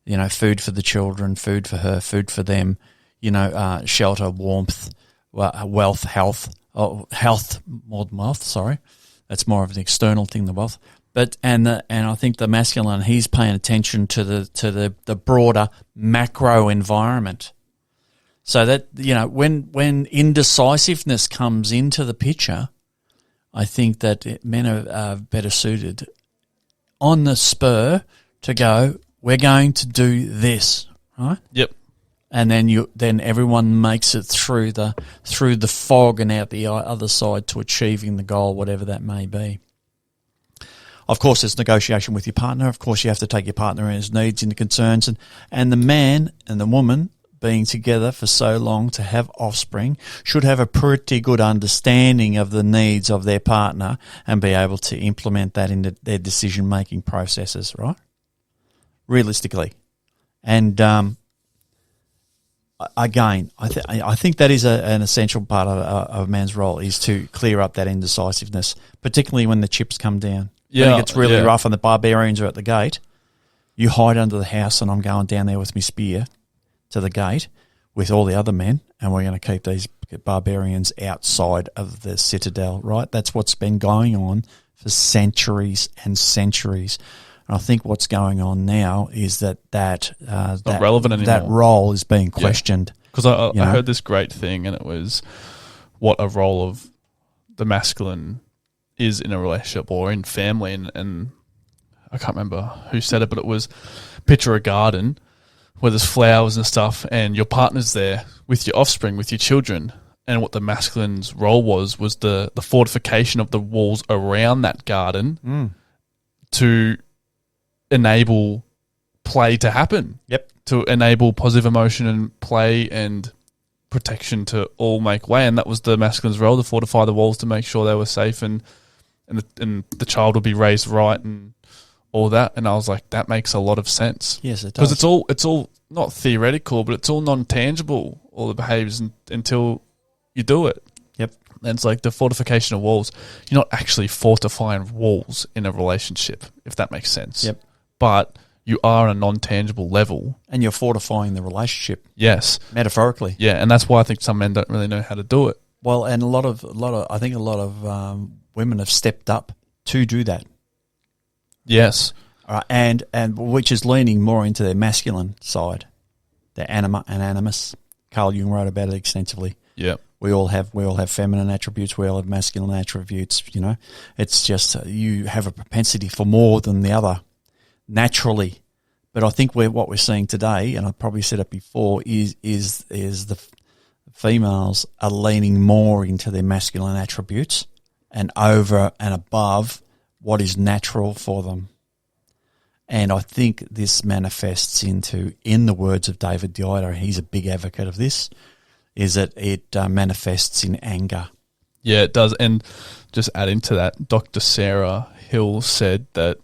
you know, food for the children, food for her, food for them, you know, shelter, warmth, wealth, health more than wealth. Sorry, that's more of an external thing, the wealth. But and I think the masculine, he's paying attention to the broader macro environment, so that you know when indecisiveness comes into the picture, I think that men are better suited on the spur to go. We're going to do this, right? Yep. And then everyone makes it through the fog and out the other side to achieving the goal, whatever that may be. Of course, there's negotiation with your partner. Of course, you have to take your partner and his needs into concerns. And the man and the woman being together for so long to have offspring should have a pretty good understanding of the needs of their partner and be able to implement that into their decision-making processes, right? Realistically. And again, I think that is an essential part of a man's role is to clear up that indecisiveness, particularly when the chips come down. Yeah, when it gets really rough and the barbarians are at the gate, you hide under the house and I'm going down there with my spear to the gate with all the other men and we're going to keep these barbarians outside of the citadel, right? That's what's been going on for centuries and centuries. And I think what's going on now is that not relevant anymore. That role is being questioned. Because I heard this great thing and it was what a role of the masculine is in a relationship or in family. And I can't remember who said it, but it was picture a garden where there's flowers and stuff and your partner's there with your offspring, with your children. And what the masculine's role was the fortification of the walls around that garden to enable play to happen. Yep. To enable positive emotion and play and protection to all make way. And that was the masculine's role, to fortify the walls, to make sure they were safe and the child would be raised right and all that. And I was like, that makes a lot of sense. Yes, it does. Because it's all not theoretical, but it's all non-tangible, all the behaviours until you do it. Yep. And it's like the fortification of walls. You're not actually fortifying walls in a relationship, if that makes sense. Yep. But you are on a non-tangible level. And you're fortifying the relationship. Yes. Metaphorically. Yeah, and that's why I think some men don't really know how to do it. Well, and I think a lot of women have stepped up to do that. Yes. And which is leaning more into their masculine side, their anima and animus. Carl Jung wrote about it extensively. Yeah. We all have feminine attributes. We all have masculine attributes. You know, it's just you have a propensity for more than the other naturally. But I think what we're seeing today, and I probably said it before, is the females are leaning more into their masculine attributes and over and above what is natural for them. And I think this manifests into, in the words of David Dieter, he's a big advocate of this, is that it manifests in anger. Yeah, it does. And just adding to that, Dr. Sarah Hill said that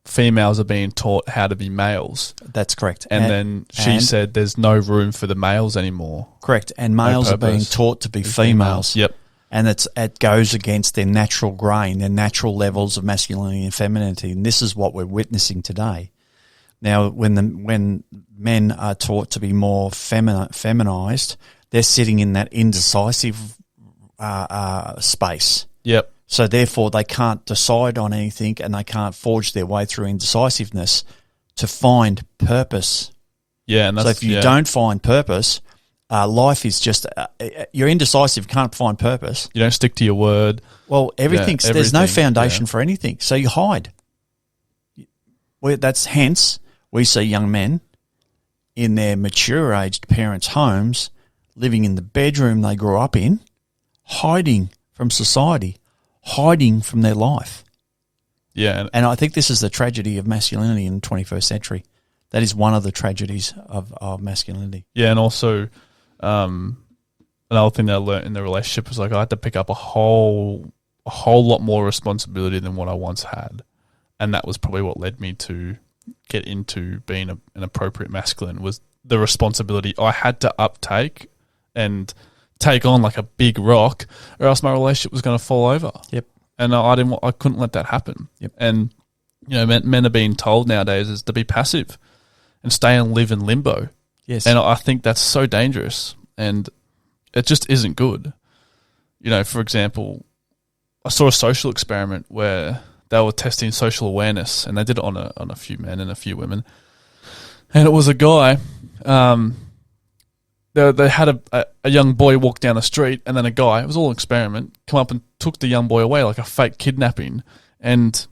females are being taught how to be males. That's correct. And then she said there's no room for the males anymore. Correct. And males are being taught to be females. Yep. And it goes against their natural grain, their natural levels of masculinity and femininity. And this is what we're witnessing today. Now, when men are taught to be more feminized, they're sitting in that indecisive space. Yep. So therefore, they can't decide on anything, and they can't forge their way through indecisiveness to find purpose. Yeah, and that's, so if you don't find purpose, life is just you're indecisive, can't find purpose. You don't stick to your word. Well, there's no foundation for anything, so you hide. That's hence we see young men in their mature-aged parents' homes, living in the bedroom they grew up in, hiding from society, hiding from their life. Yeah. And I think this is the tragedy of masculinity in the 21st century. That is one of the tragedies of masculinity. Yeah, and also another thing that I learned in the relationship was like I had to pick up a whole lot more responsibility than what I once had. And that was probably what led me to get into being an appropriate masculine, was the responsibility I had to uptake and take on like a big rock, or else my relationship was going to fall over. Yep. And I couldn't let that happen. Yep. And men are being told nowadays is to be passive and stay and live in limbo. Yes. And I think that's so dangerous, and it just isn't good. For example, I saw a social experiment where they were testing social awareness, and they did it on a few men and a few women. And it was a guy. They had a young boy walk down the street, and then a guy, it was all an experiment, come up and took the young boy away like a fake kidnapping. And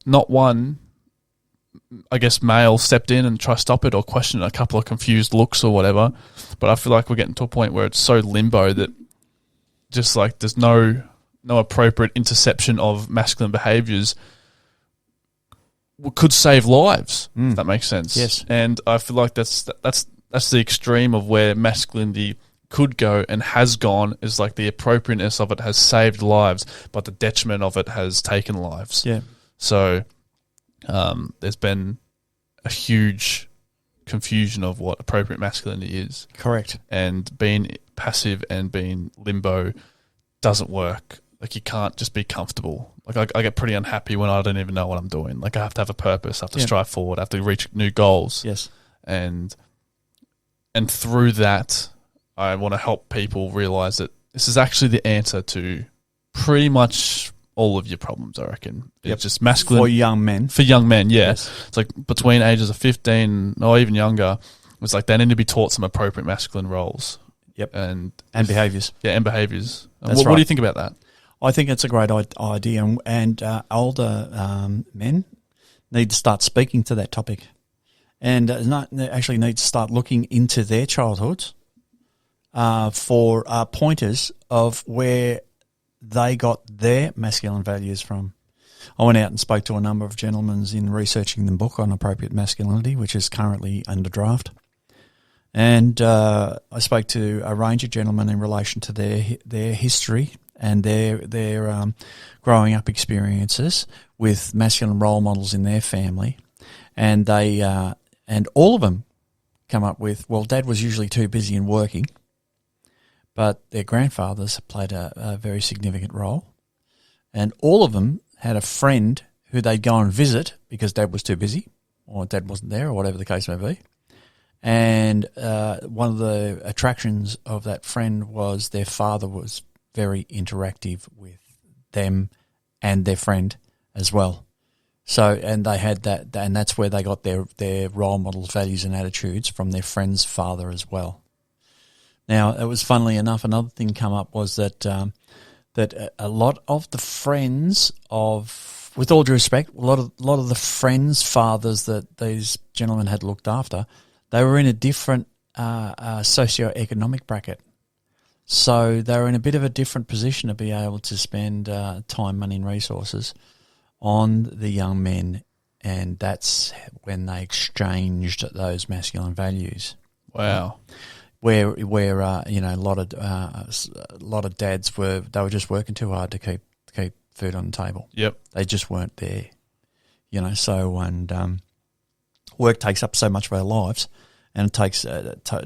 not one, I guess, male stepped in and tried to stop it or question it, a couple of confused looks or whatever. But I feel like we're getting to a point where it's so limbo that just like there's no appropriate interception of masculine behaviours could save lives, if that makes sense. Yes. And I feel like that's the extreme of where masculinity could go and has gone, is like the appropriateness of it has saved lives, but the detriment of it has taken lives. Yeah. So there's been a huge confusion of what appropriate masculinity is. Correct. And being passive and being limbo doesn't work. Like, you can't just be comfortable. Like, I get pretty unhappy when I don't even know what I'm doing. Like, I have to have a purpose. I have to strive forward. I have to reach new goals. Yes. And through that, I want to help people realize that this is actually the answer to pretty much all of your problems, I reckon. It's just masculine. For young men. For young men, yeah. Yes. It's like between ages of 15 or even younger, it's like they need to be taught some appropriate masculine roles. Yep. And behaviours. Yeah, and behaviours. That's What do you think about that? I think it's a great idea, and older men need to start speaking to that topic, and they actually need to start looking into their childhoods for pointers of where they got their masculine values from. I went out and spoke to a number of gentlemen in researching the book on appropriate masculinity, which is currently under draft. And I spoke to a range of gentlemen in relation to their history and their growing up experiences with masculine role models in their family. And they and all of them come up with, well, Dad was usually too busy and working, but their grandfathers played a very significant role. And all of them had a friend who they'd go and visit because Dad was too busy or Dad wasn't there or whatever the case may be. And one of the attractions of that friend was their father was very interactive with them and their friend as well. So, and they had that, and that's where they got their role models, values and attitudes from their friend's father as well. Now, it was funnily enough, another thing come up was that that a lot of the friends of, with all due respect, a lot of the friends' fathers that these gentlemen had looked after, they were in a different socio-economic bracket. So they were in a bit of a different position to be able to spend time, money and resources on the young men, and that's when they exchanged those masculine values. Wow. Where a lot of dads were just working too hard to keep food on the table. Yep. They just weren't there. So work takes up so much of our lives, and it takes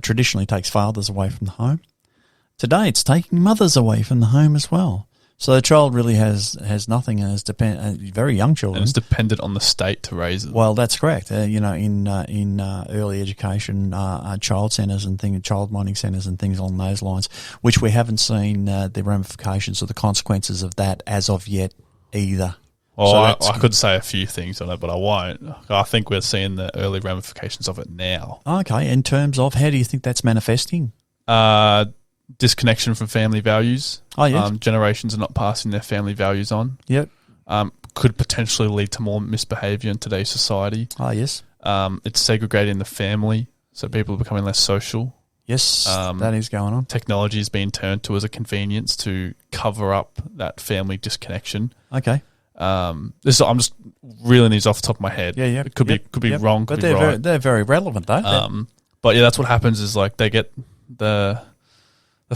traditionally takes fathers away from the home. Today, it's taking mothers away from the home as well. So the child really has nothing, and is very young children. And it's dependent on the state to raise them. Well, that's correct. In early education, child centres and child minding centres and things along those lines, which we haven't seen the ramifications or the consequences of that as of yet either. Well, so I could say a few things on it, but I won't. I think we're seeing the early ramifications of it now. Okay, in terms of how do you think that's manifesting? Disconnection from family values. Oh, yes. Generations are not passing their family values on. Yep. Could potentially lead to more misbehaviour in today's society. Oh, yes. It's segregating the family, so people are becoming less social. Yes, that is going on. Technology is being turned to as a convenience to cover up that family disconnection. Okay. I'm just reeling these off the top of my head. Yeah. It could be wrong, but could be right. They're very relevant though. But yeah, that's what happens is like they get the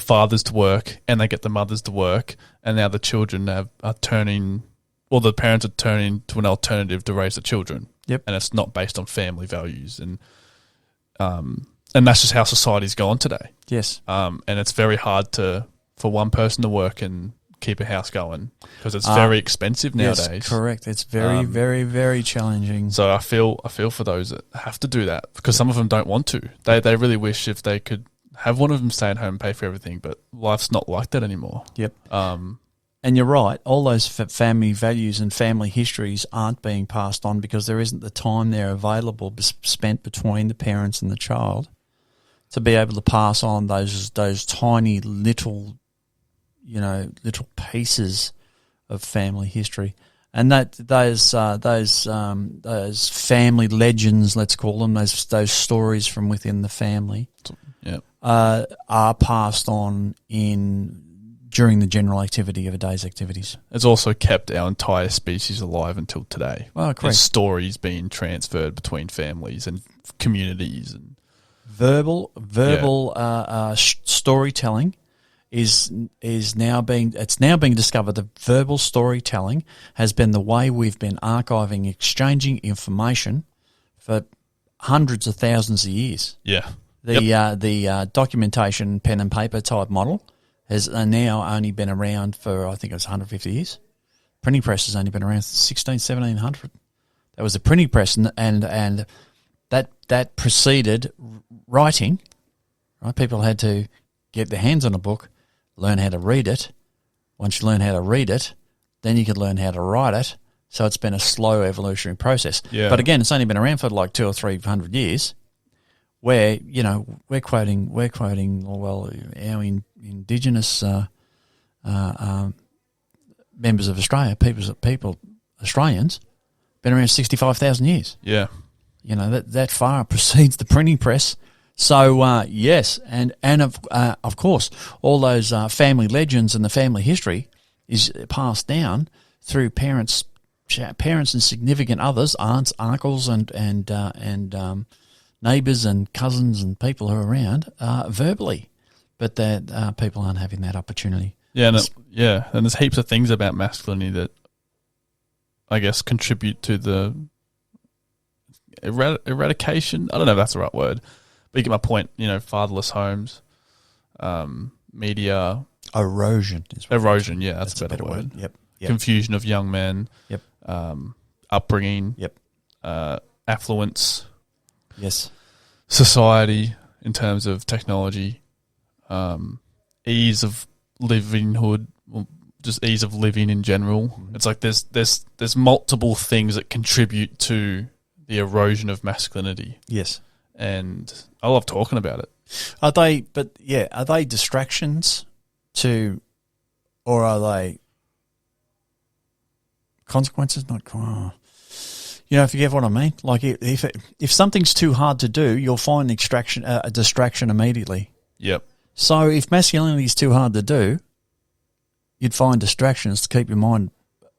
fathers to work and they get the mothers to work, and now the children the parents are turning to an alternative to raise the children. Yep. And it's not based on family values, and that's just how society's gone today. Yes. And it's very hard for one person to work and keep a house going because it's very expensive nowadays. Yes, correct. It's very, very, very challenging. So I feel for those that have to do that because some of them don't want to. They really wish if they could have one of them stay at home and pay for everything, but life's not like that anymore. Yep. And you're right. All those family values and family histories aren't being passed on because there isn't the time there available spent between the parents and the child to be able to pass on those tiny little pieces of family history, and those family legends, let's call them, those stories from within the family, are passed on during the general activity of a day's activities. It's also kept our entire species alive until today. Well, correct. There's stories being transferred between families and communities, and verbal storytelling is now being discovered that verbal storytelling has been the way we've been archiving, exchanging information for hundreds of thousands of years. Yeah. The documentation pen and paper type model has now only been around for, I think it was 150 years. Printing press has only been around 1700. That was a printing press, and that preceded writing. Right, people had to get their hands on a book, learn how to read it. Once you learn how to read it, then you could learn how to write it. So it's been a slow evolutionary process. Yeah. But again, it's only been around for like 200 or 300 years. where, we're quoting, well, our indigenous members of Australia, Australians, been around 65,000 years. Yeah. That far precedes the printing press. So, yes, and of course, all those family legends and the family history is passed down through parents and significant others, aunts, uncles, and neighbours and cousins and people who are around verbally, but that people aren't having that opportunity. Yeah, and there's heaps of things about masculinity that I guess contribute to the eradication. I don't know if that's the right word, but you get my point. Fatherless homes, media erosion. Erosion, yeah, that's a better word. Yep. Confusion of young men. Yep. Upbringing. Yep. Affluence. Yes. Society in terms of technology, ease of livinghood, just ease of living in general. Mm-hmm. It's like there's multiple things that contribute to the erosion of masculinity. Yes. And I love talking about it. Are they distractions or are they consequences? Not if you get what I mean. Like if something's too hard to do, you'll find a distraction immediately. Yep. So if masculinity is too hard to do, you'd find distractions to keep your mind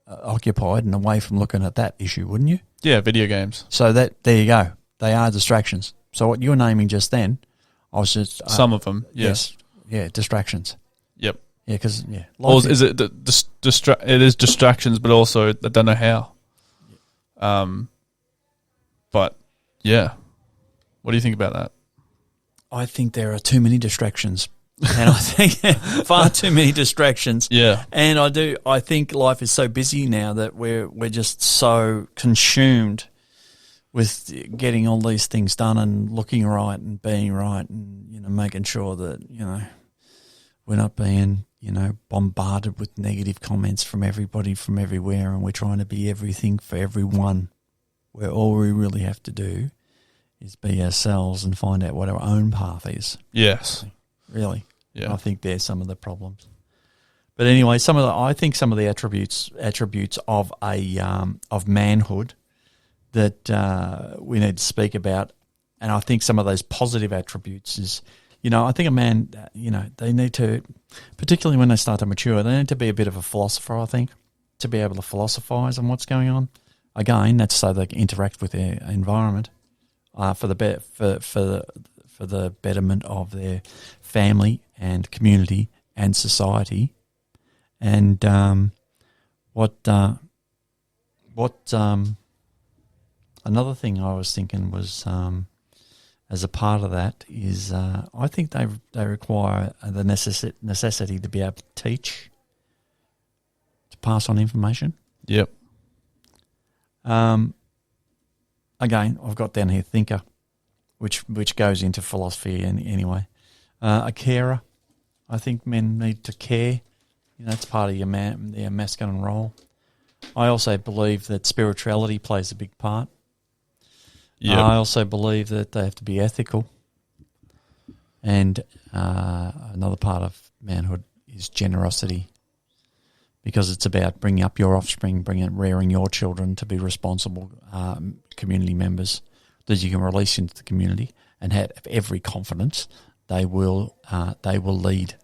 occupied and away from looking at that issue, wouldn't you? Yeah, video games. So there you go. They are distractions. So what you're naming just then, I was just some of them. Yes. Yeah, distractions. Yep. Yeah, because Or is it it is distractions, but also I don't know how. But yeah, what do you think about that? I think there are too many distractions, and I think far too many distractions. Yeah, and I think life is so busy now that we're just so consumed with getting all these things done and looking right and being right and making sure that we're not being bombarded with negative comments from everybody from everywhere, and we're trying to be everything for everyone, where all we really have to do is be ourselves and find out what our own path is. Yes. Really. Yeah. I think there's some of the problems. But anyway, I think some of the attributes of of manhood that we need to speak about, and I think some of those positive attributes is, I think a man, they need to, particularly when they start to mature, they need to be a bit of a philosopher, I think, to be able to philosophize on what's going on. Again, that's so they can interact with their environment for the betterment of their family and community and society. And another thing I was thinking was, as a part of that is, I think they require the necessity to be able to teach, to pass on information. Yep. Again, I've got down here thinker, which goes into philosophy anyway. A carer. I think men need to care. That's part of their masculine role. I also believe that spirituality plays a big part. Yep. I also believe that they have to be ethical. And another part of manhood is generosity, because it's about bringing up your offspring, rearing your children to be responsible community members that you can release into the community and have every confidence they will lead.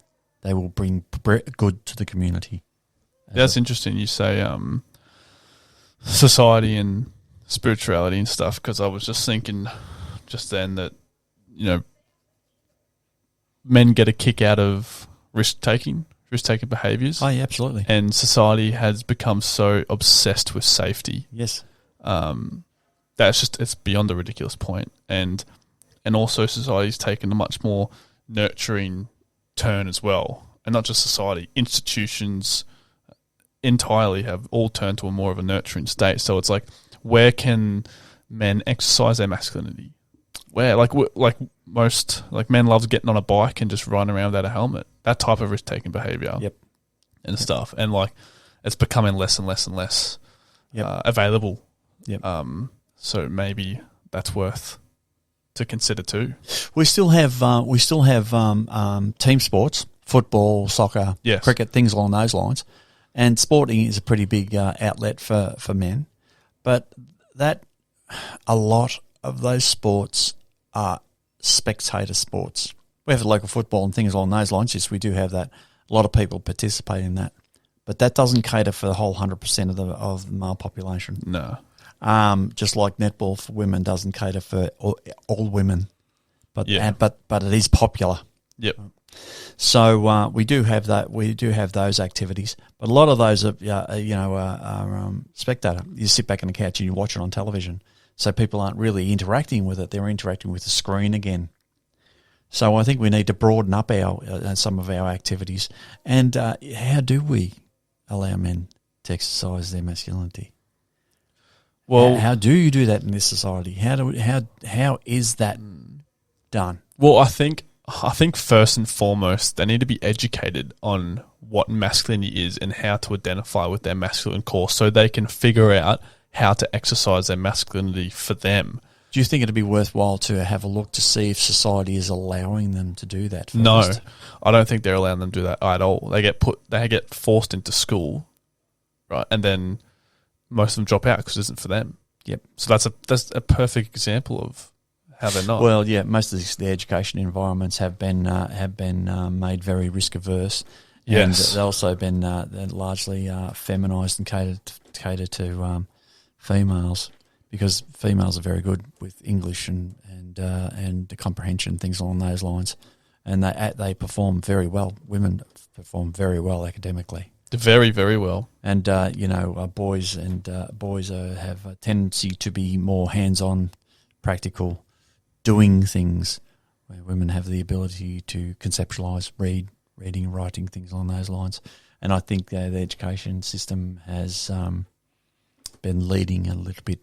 They will bring good to the community. That's interesting. You say society and spirituality and stuff, because I was just thinking just then that men get a kick out of risk-taking behaviours. Oh, yeah, absolutely. And society has become so obsessed with safety. Yes. It's beyond a ridiculous point. And also society's taken a much more nurturing turn as well. And not just society, institutions entirely have all turned to a more of a nurturing state. So it's like, where can men exercise their masculinity? Where, most men loves getting on a bike and just riding around without a helmet. That type of risk-taking behaviour. Yep. And stuff. And it's becoming less and less and less yep. Available. Yep. So maybe that's worth to consider too. We still have team sports, football, soccer, Yes. cricket, things along those lines, and sporting is a pretty big outlet for men. But a lot of those sports are spectator sports. We have local football and things along those lines. Yes, we do have that. A lot of people participate in that, but that doesn't cater for the whole 100% of the male population. No. Just like netball for women doesn't cater for all women, but Yeah. but it is popular. Yep. So we do have that. We do have those activities, but a lot of those are spectator. You sit back on the couch and you watch it on television. So people aren't really interacting with it; they're interacting with the screen again. So I think we need to broaden up our some of our activities. And how do we allow men to exercise their masculinity? Well, how do you do that in this society? How is that done? Well, I think first and foremost, they need to be educated on what masculinity is and how to identify with their masculine core so they can figure out how to exercise their masculinity for them. Do you think it'd be worthwhile to have a look to see if society is allowing them to do that first? No, I don't think they're allowing them to do that at all. They get forced into school, right? And then most of them drop out because it isn't for them. Yep. So that's a perfect example of how they're not. Well, yeah, most of the education environments have been made very risk averse. Yes. And they've also been largely feminised and catered to females, because females are very good with English and the comprehension, things along those lines, and they perform very well. Women perform very well academically. Very, very well. And boys have a tendency to be more hands-on, practical, doing things, where women have the ability to conceptualise, reading, writing, things along those lines. And I think the education system has been leading a little bit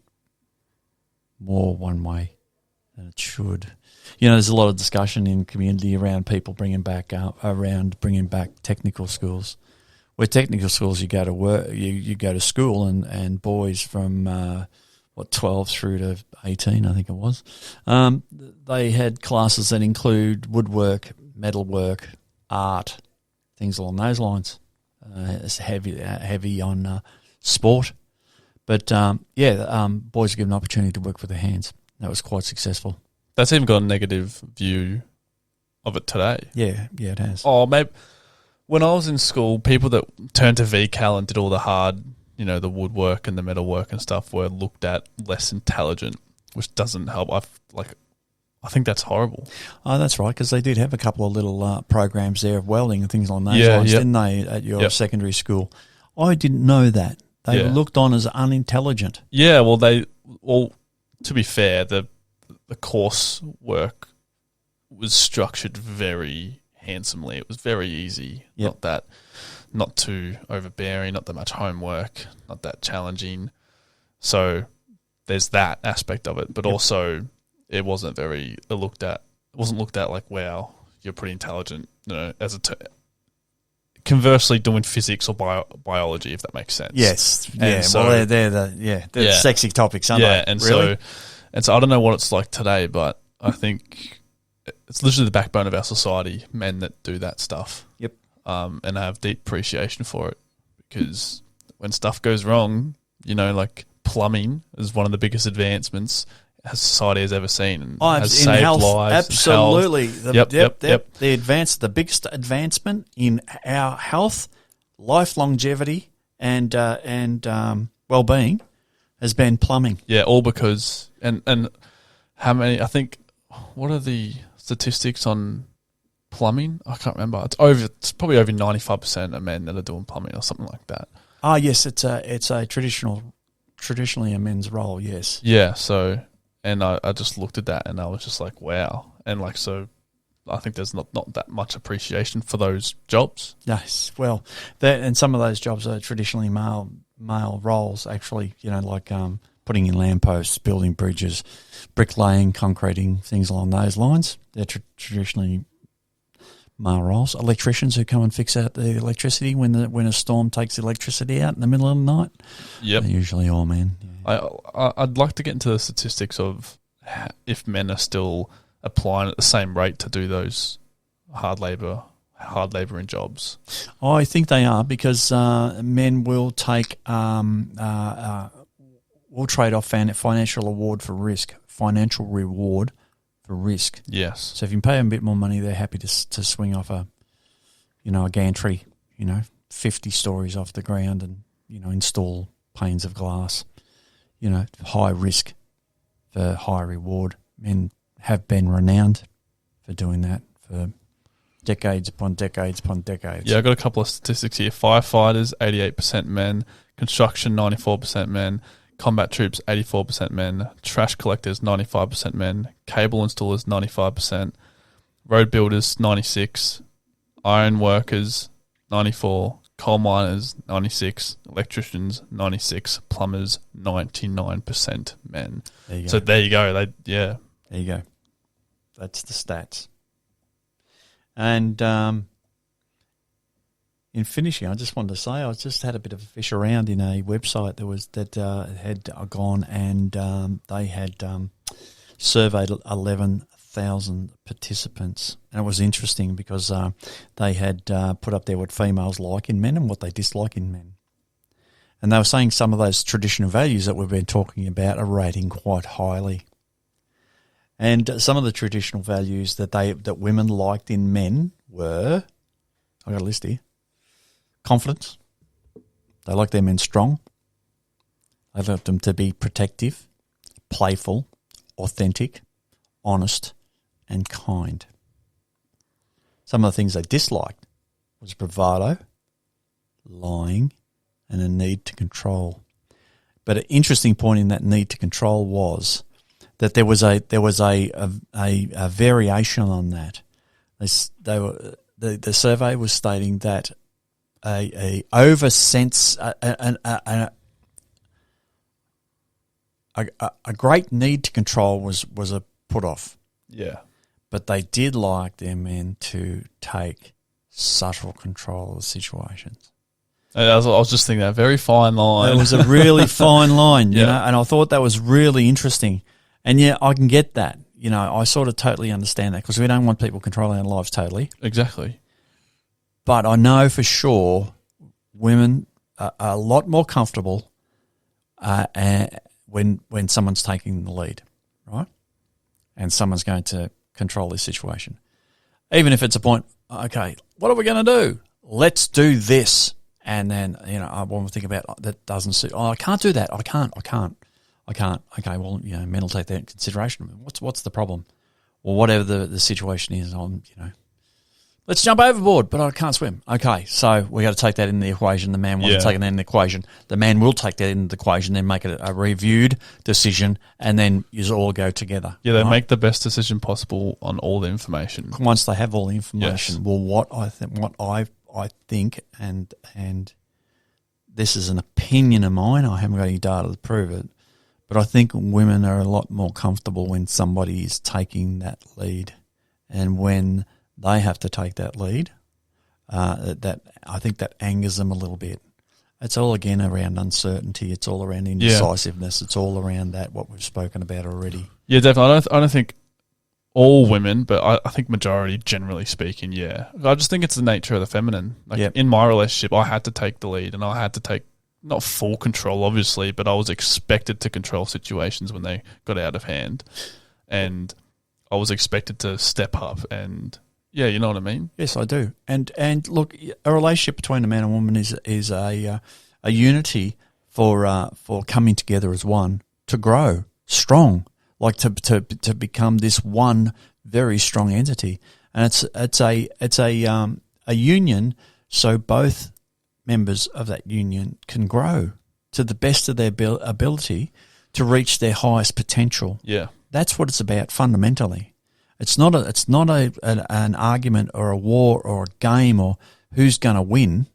more one way than it should. There's a lot of discussion in community around people bringing back technical schools. Where technical schools, you go to work, you go to school, and boys from 12 through to 18, I think it was, they had classes that include woodwork, metalwork, art, things along those lines. It's heavy on sport. But, boys are given an opportunity to work with their hands. That was quite successful. That's even got a negative view of it today. Yeah, it has. Oh, maybe when I was in school, people that turned to VCAL and did all the hard, the woodwork and the metalwork and stuff were looked at less intelligent, which doesn't help. I think that's horrible. Oh, that's right, because they did have a couple of little programs there of welding and things along those lines, didn't they, at your secondary school? I didn't know that. They were looked on as unintelligent. Yeah, well, to be fair, the course work was structured very handsomely. It was very easy. Yep. Not too overbearing, not that much homework, not that challenging. So there's that aspect of it, but also it wasn't looked at like, wow, you're pretty intelligent, conversely doing physics or biology, if that makes sense. Yes. And yeah. so, well, they're the sexy topics, aren't they? Yeah, and really? so I don't know what it's like today, but I think it's literally the backbone of our society, men that do that stuff. Yep. And I have deep appreciation for it, because when stuff goes wrong, like plumbing is one of the biggest advancements society has ever seen, and has saved health, lives. Absolutely. Yep. The biggest advancement in our health, life longevity, and well-being has been plumbing. Yeah, all because and how many? I think, what are the statistics on plumbing? I can't remember. It's probably over 95% of men that are doing plumbing or something like that. Ah, yes, it's a traditionally a men's role. Yes. Yeah. So, and I just looked at that and I was just like, wow. And so I think there's not that much appreciation for those jobs. Yes. Well, and some of those jobs are traditionally male roles. Actually, like putting in lampposts, building bridges, bricklaying, concreting, things along those lines. They're traditionally male roles. Electricians who come and fix out the electricity when a storm takes the electricity out in the middle of the night. Yep. They're usually all men. Yeah. I'd like to get into the statistics of if men are still applying at the same rate to do those hard labouring jobs. I think they are, because men will take will trade off financial reward for risk. Financial reward for risk. Yes. So if you can pay them a bit more money, they're happy to swing off a gantry, 50 stories off the ground and, install panes of glass. High risk for high reward. Men have been renowned for doing that for decades upon decades upon decades. Yeah, I've got a couple of statistics here. Firefighters, 88% men. Construction, 94% men. Combat troops, 84% men. Trash collectors, 95% men. Cable installers, 95%. Road builders, 96%. Iron workers, 94%. Coal miners, 96%. Electricians, 96%. Plumbers, 99% men. There you go. So there you go. There you go. That's the stats. And in finishing, I just wanted to say I just had a bit of a fish around in a website that had gone and they had surveyed 11,000 participants. And it was interesting because they had put up there what females like in men and what they dislike in men. And they were saying some of those traditional values that we've been talking about are rating quite highly. And some of the traditional values that women liked in men were, I got a list here: confidence. They like their men strong. They like them to be protective, playful, authentic, honest, and kind. Some of the things they disliked was bravado, lying, and a need to control. But an interesting point in that need to control was that there was a variation on that. The survey was stating that a great need to control was a put off. Yeah. But they did like their men to take subtle control of situations. I was just thinking that very fine line. It was a really fine line, Yeah. and I thought that was really interesting. And yeah, I can get that. I sort of totally understand that because we don't want people controlling our lives totally. Exactly. But I know for sure women are a lot more comfortable when someone's taking the lead, right? And someone's going to control this situation. Even if it's a point, okay, what are we going to do? Let's do this. And then, I want to think about that doesn't suit. Oh, I can't do that. I can't. Okay, well, men will take that into consideration. What's the problem? Well, whatever the situation is, let's jump overboard, but I can't swim. Okay, so we got to take that into the equation. The man wants to take that into the equation. The man will take that into the equation, then make it a reviewed decision, and then you all go together. Yeah, they make the best decision possible on all the information. Once they have all the information, Yes. well, what I think, and this is an opinion of mine. I haven't got any data to prove it, but I think women are a lot more comfortable when somebody is taking that lead, and when they have to take that lead, that I think that angers them a little bit. It's all again around uncertainty. It's all around indecisiveness. Yeah. It's all around that what we've spoken about already. Yeah, definitely. I don't think all women, but I think majority, generally speaking, yeah. I just think it's the nature of the feminine. In my relationship, I had to take the lead, and I had to take not full control, obviously, but I was expected to control situations when they got out of hand, and I was expected to step up. And yeah, you know what I mean. Yes, I do. And look, a relationship between a man and woman is a unity for coming together as one to grow strong. Like to become this one very strong entity, and it's a union, so both members of that union can grow to the best of their ability to reach their highest potential. Yeah, that's what it's about fundamentally. It's not an argument or a war or a game or who's going to win,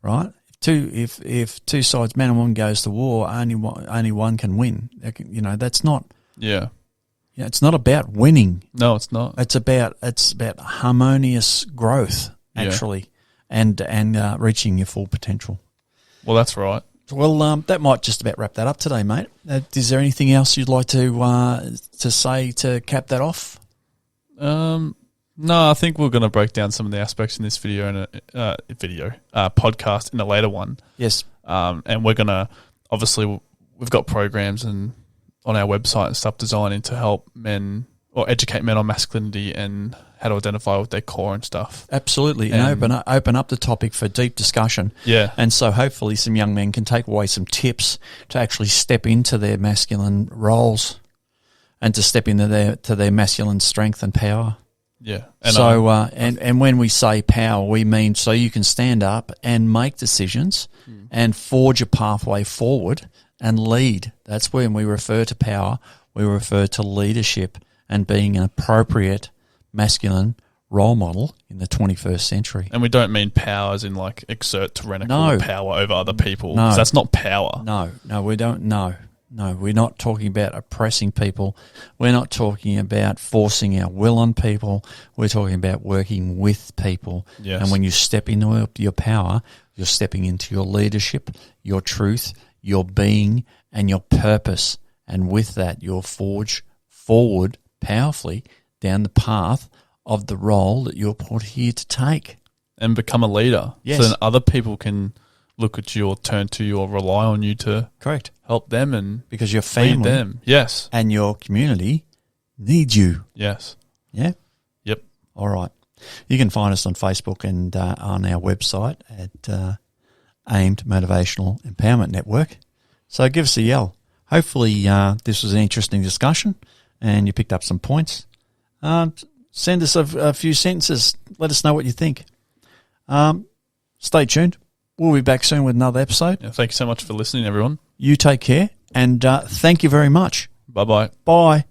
right? If two sides, man and woman, goes to war, only one can win. That's not. Yeah. It's not about winning. No, it's not. It's about harmonious growth, actually, and reaching your full potential. Well, that's right. Well, that might just about wrap that up today, mate. Is there anything else you'd like to say to cap that off? No, I think we're going to break down some of the aspects in this video and podcast in a later one. Yes. And we're going to, obviously, we've got programs and on our website and stuff designed to help men or educate men on masculinity and how to identify with their core and stuff. Absolutely, and open up the topic for deep discussion. Yeah. And so hopefully some young men can take away some tips to actually step into their masculine roles and to step into their masculine strength and power. Yeah. And when we say power, we mean so you can stand up and make decisions and forge a pathway forward and lead. That's when we refer to power. We refer to leadership and being an appropriate masculine role model in the 21st century. And we don't mean power as in like exert tyrannical power over other people. No. That's not power. No, we don't. No, we're not talking about oppressing people. We're not talking about forcing our will on people. We're talking about working with people. Yes. And when you step into your power, you're stepping into your leadership, your truth, your being, and your purpose. And with that, you'll forge forward powerfully down the path of the role that you're put here to take. And become a leader. Yes. So then other people can look at you or turn to you or rely on you to Correct. help them and because your family lead them. Yes. and your community need you. Yes. Yeah? Yep. All right. You can find us on Facebook and on our website at Aimed Motivational Empowerment Network. So give us a yell. Hopefully this was an interesting discussion and you picked up some points. Send us a few sentences. Let us know what you think. Stay tuned. We'll be back soon with another episode. Yeah, thank you so much for listening, everyone. You take care, and thank you very much. Bye-bye. Bye.